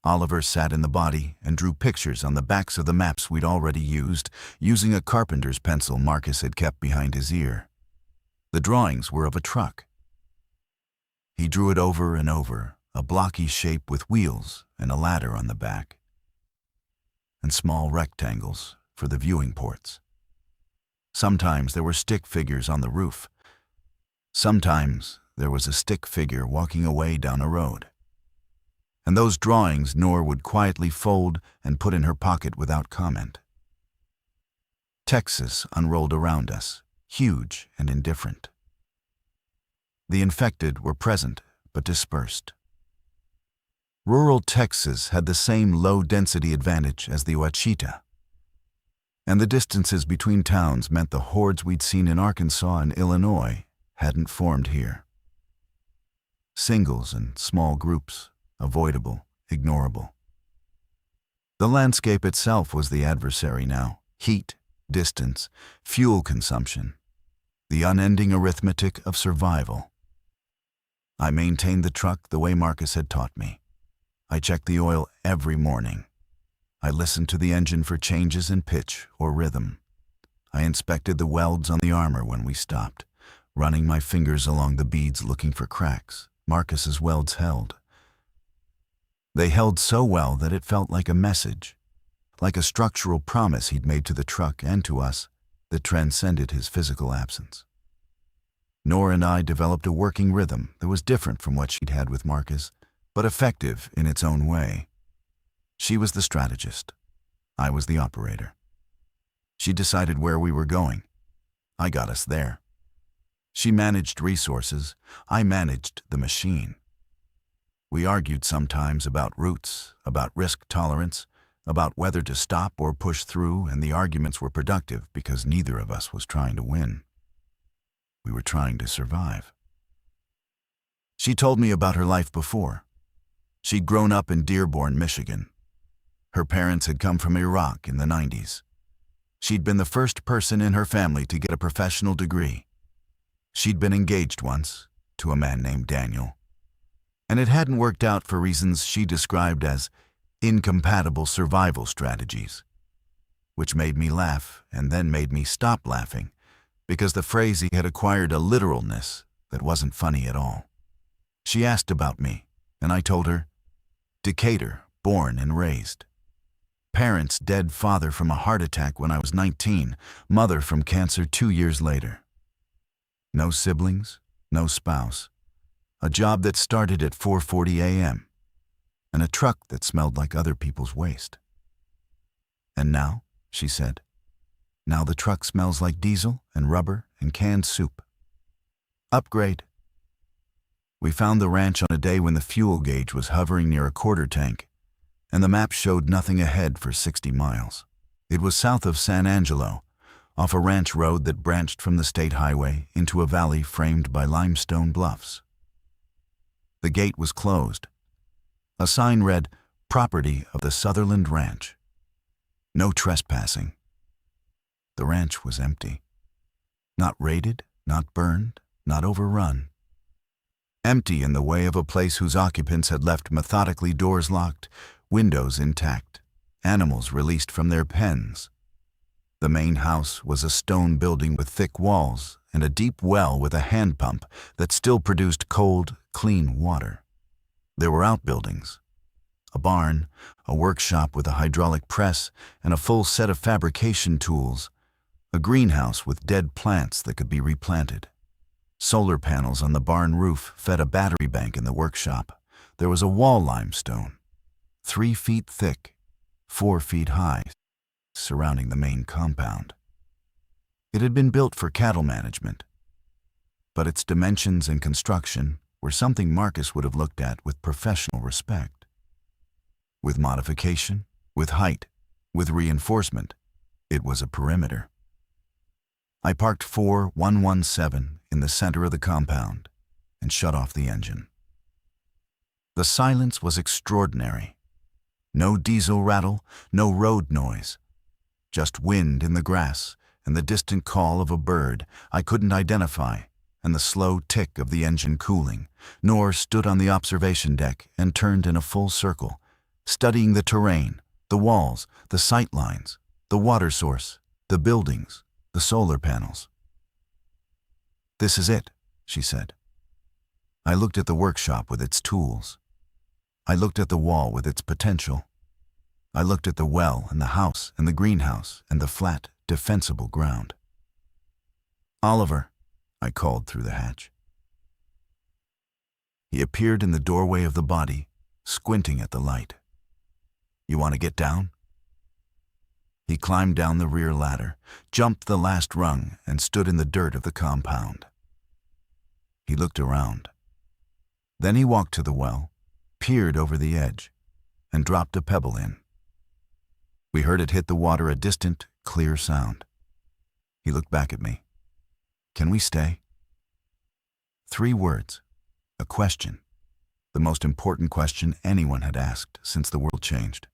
Oliver sat in the body and drew pictures on the backs of the maps we'd already used, using a carpenter's pencil Marcus had kept behind his ear. The drawings were of a truck. He drew it over and over, a blocky shape with wheels and a ladder on the back, and small rectangles for the viewing ports. Sometimes there were stick figures on the roof. Sometimes there was a stick figure walking away down a road. And those drawings Nor would quietly fold and put in her pocket without comment. Texas unrolled around us, huge and indifferent. The infected were present but dispersed. Rural Texas had the same low-density advantage as the Ouachita, and the distances between towns meant the hordes we'd seen in Arkansas and Illinois hadn't formed here. Singles and small groups, avoidable, ignorable. The landscape itself was the adversary now. Heat, distance, fuel consumption, the unending arithmetic of survival. I maintained the truck the way Marcus had taught me. I checked the oil every morning. I listened to the engine for changes in pitch or rhythm. I inspected the welds on the armor when we stopped, running my fingers along the beads looking for cracks. Marcus's welds held. They held so well that it felt like a message, like a structural promise he'd made to the truck and to us that transcended his physical absence. Nor and I developed a working rhythm that was different from what she'd had with Marcus, but effective in its own way. She was the strategist. I was the operator. She decided where we were going. I got us there. She managed resources. I managed the machine. We argued sometimes about routes, about risk tolerance, about whether to stop or push through, and the arguments were productive because neither of us was trying to win. We were trying to survive. She told me about her life before. She'd grown up in Dearborn, Michigan. Her parents had come from Iraq in the 90s. She'd been the first person in her family to get a professional degree. She'd been engaged once to a man named Daniel, and it hadn't worked out for reasons she described as incompatible survival strategies, which made me laugh and then made me stop laughing because the phrase had acquired a literalness that wasn't funny at all. She asked about me, and I told her, Decatur, born and raised. Parents dead, father from a heart attack when I was 19, mother from cancer 2 years later. No siblings, no spouse. A job that started at 4:40 a.m. and a truck that smelled like other people's waste. And now, she said, now the truck smells like diesel and rubber and canned soup. Upgrade. We found the ranch on a day when the fuel gauge was hovering near a quarter tank, and the map showed nothing ahead for 60 miles. It was south of San Angelo, off a ranch road that branched from the state highway into a valley framed by limestone bluffs. The gate was closed. A sign read, "Property of the Sutherland Ranch. No trespassing." The ranch was empty. Not raided, not burned, not overrun. Empty in the way of a place whose occupants had left methodically doors locked, windows intact, animals released from their pens. The main house was a stone building with thick walls and a deep well with a hand pump that still produced cold, clean water. There were outbuildings, a barn, a workshop with a hydraulic press and a full set of fabrication tools, a greenhouse with dead plants that could be replanted. Solar panels on the barn roof fed a battery bank in the workshop. There was a wall limestone, 3 feet thick, 4 feet high, surrounding the main compound. It had been built for cattle management, but its dimensions and construction were something Marcus would have looked at with professional respect. With modification, with height, with reinforcement, it was a perimeter. I parked 4117 in the center of the compound and shut off the engine. The silence was extraordinary. No diesel rattle, no road noise. Just wind in the grass and the distant call of a bird I couldn't identify and the slow tick of the engine cooling, nor stood on the observation deck and turned in a full circle, studying the terrain, the walls, the sight lines, the water source, the buildings, the solar panels. "This is it," she said. I looked at the workshop with its tools. I looked at the wall with its potential. I looked at the well and the house and the greenhouse and the flat, defensible ground. "Oliver," I called through the hatch. He appeared in the doorway of the body, squinting at the light. "You want to get down?" He climbed down the rear ladder, jumped the last rung, and stood in the dirt of the compound. He looked around. Then he walked to the well, peered over the edge, and dropped a pebble in. We heard it hit the water, a distant, clear sound. He looked back at me. "Can we stay?" 3 words, a question, the most important question anyone had asked since the world changed.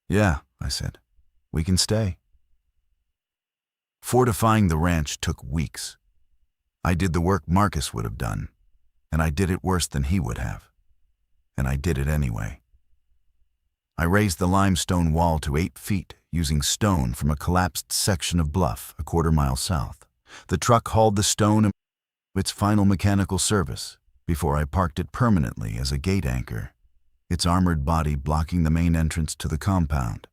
"Yeah," I said, "we can stay." Fortifying the ranch took weeks. I did the work Marcus would have done, and I did it worse than he would have. And I did it anyway. I raised the limestone wall to 8 feet using stone from a collapsed section of bluff a quarter-mile south. The truck hauled the stone to its final mechanical service before I parked it permanently as a gate anchor, its armored body blocking the main entrance to the compound,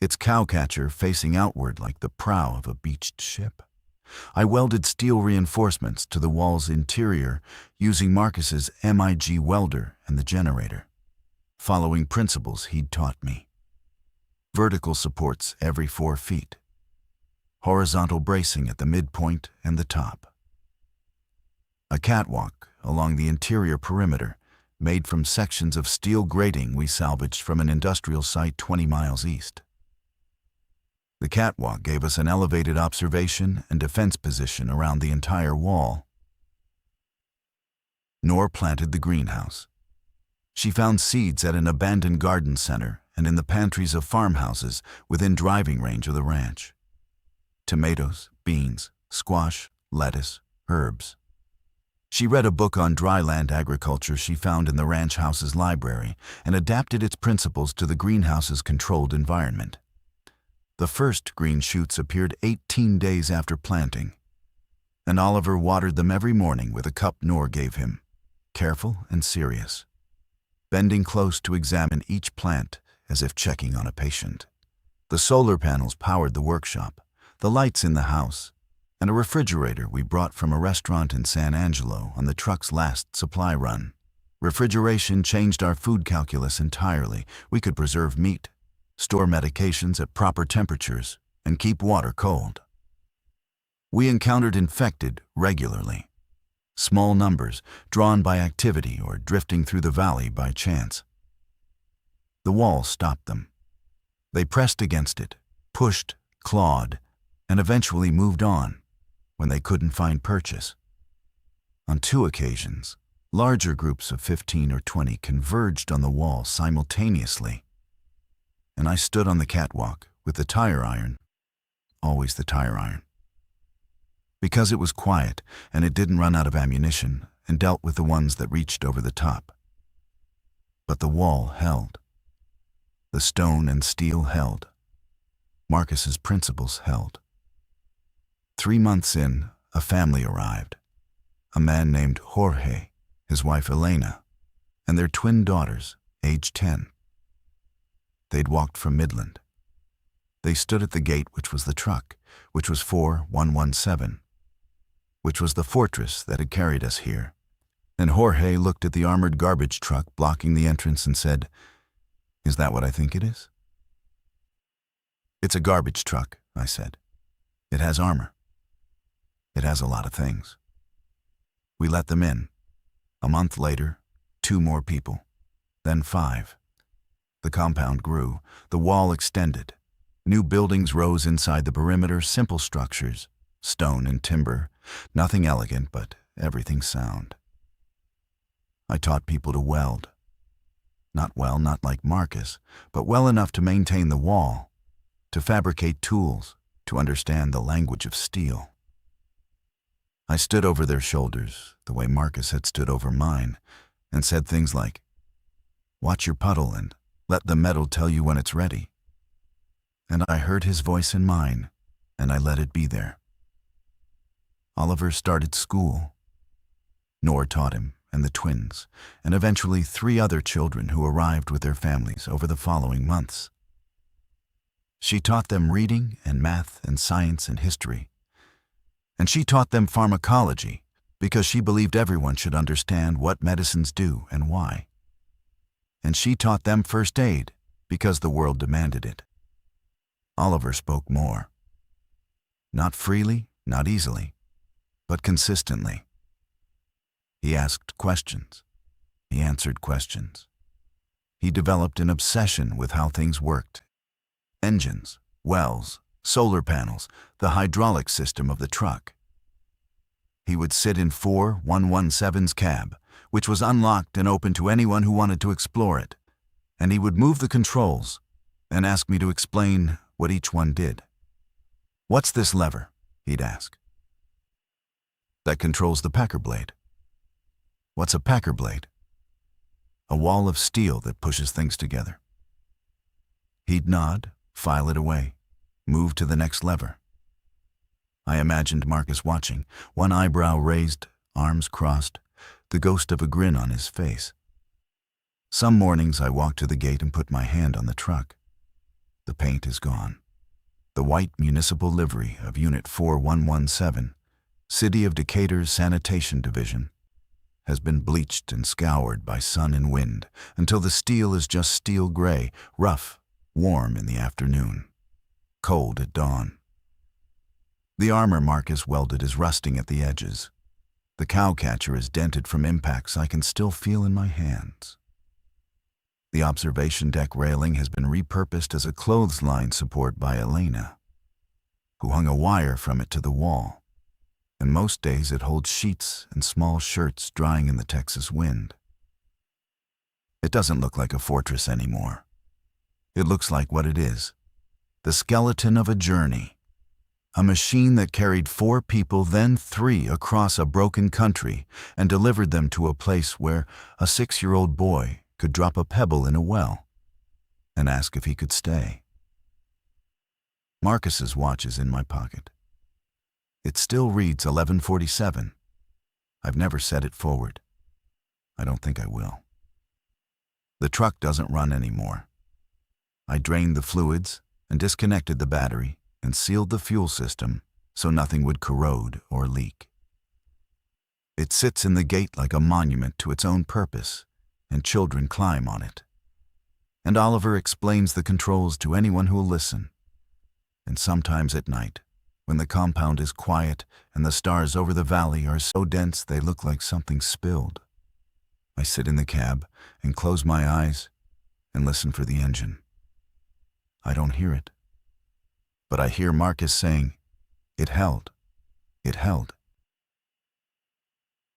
its cowcatcher facing outward like the prow of a beached ship. I welded steel reinforcements to the wall's interior using Marcus's MIG welder and the generator, following principles he'd taught me. Vertical supports every 4 feet. Horizontal bracing at the midpoint and the top. A catwalk along the interior perimeter made from sections of steel grating we salvaged from an industrial site 20 miles east. The catwalk gave us an elevated observation and defense position around the entire wall. Nor planted the greenhouse. She found seeds at an abandoned garden center and in the pantries of farmhouses within driving range of the ranch. Tomatoes, beans, squash, lettuce, herbs. She read a book on dryland agriculture she found in the ranch house's library and adapted its principles to the greenhouse's controlled environment. The first green shoots appeared 18 days after planting, and Oliver watered them every morning with a cup Noor gave him, careful and serious, bending close to examine each plant as if checking on a patient. The solar panels powered the workshop, the lights in the house, and a refrigerator we brought from a restaurant in San Angelo on the truck's last supply run. Refrigeration changed our food calculus entirely. We could preserve meat, store medications at proper temperatures, and keep water cold. We encountered infected regularly, small numbers drawn by activity or drifting through the valley by chance. The wall stopped them. They pressed against it, pushed, clawed, and eventually moved on when they couldn't find purchase. On 2 occasions, larger groups of 15 or 20 converged on the wall simultaneously, and I stood on the catwalk with the tire iron, always the tire iron. Because it was quiet and it didn't run out of ammunition and dealt with the ones that reached over the top. But the wall held. The stone and steel held. Marcus's principles held. 3 months in, a family arrived. A man named Jorge, his wife Elena, and their twin daughters, aged 10. They'd walked from Midland. They stood at the gate, which was the truck, which was 4117, which was the fortress that had carried us here. And Jorge looked at the armored garbage truck blocking the entrance and said, "Is that what I think it is?" "It's a garbage truck," I said. "It has armor. It has a lot of things." We let them in. A month later, 2 more people, then 5. The compound grew, the wall extended. New buildings rose inside the perimeter, simple structures, stone and timber, nothing elegant, but everything sound. I taught people to weld. Not well, not like Marcus, but well enough to maintain the wall, to fabricate tools, to understand the language of steel. I stood over their shoulders, the way Marcus had stood over mine, and said things like, "Watch your puddle and let the metal tell you when it's ready." And I heard his voice in mine, and I let it be there. Oliver started school. Nor taught him, and the twins, and eventually 3 other children who arrived with their families over the following months. She taught them reading and math and science and history. And she taught them pharmacology because she believed everyone should understand what medicines do and why. And she taught them first aid because the world demanded it. Oliver spoke more. Not freely, not easily, but consistently. He asked questions. He answered questions. He developed an obsession with how things worked. Engines, wells, solar panels, the hydraulic system of the truck. He would sit in 4117's cab, which was unlocked and open to anyone who wanted to explore it, and he would move the controls and ask me to explain what each one did. "What's this lever?" he'd ask. "That controls the packer blade." "What's a packer blade?" "A wall of steel that pushes things together." He'd nod, file it away, move to the next lever. I imagined Marcus watching, one eyebrow raised, arms crossed, the ghost of a grin on his face. Some mornings I walked to the gate and put my hand on the truck. The paint is gone. The white municipal livery of Unit 4117, City of Decatur's Sanitation Division, has been bleached and scoured by sun and wind until the steel is just steel gray, rough, warm in the afternoon, cold at dawn. The armor Marcus welded is rusting at the edges. The cowcatcher is dented from impacts I can still feel in my hands. The observation deck railing has been repurposed as a clothesline support by Elena, who hung a wire from it to the wall, and most days it holds sheets and small shirts drying in the Texas wind. It doesn't look like a fortress anymore. It looks like what it is, the skeleton of a journey. A machine that carried 4 people, then 3, across a broken country and delivered them to a place where a 6-year-old boy could drop a pebble in a well and ask if he could stay. Marcus's watch is in my pocket. It still reads 11:47. I've never set it forward. I don't think I will. The truck doesn't run anymore. I drained the fluids and disconnected the battery and sealed the fuel system so nothing would corrode or leak. It sits in the gate like a monument to its own purpose, and children climb on it. And Oliver explains the controls to anyone who'll listen. And sometimes at night, when the compound is quiet and the stars over the valley are so dense they look like something spilled, I sit in the cab and close my eyes and listen for the engine. I don't hear it. But I hear Marcus saying, "It held. It held."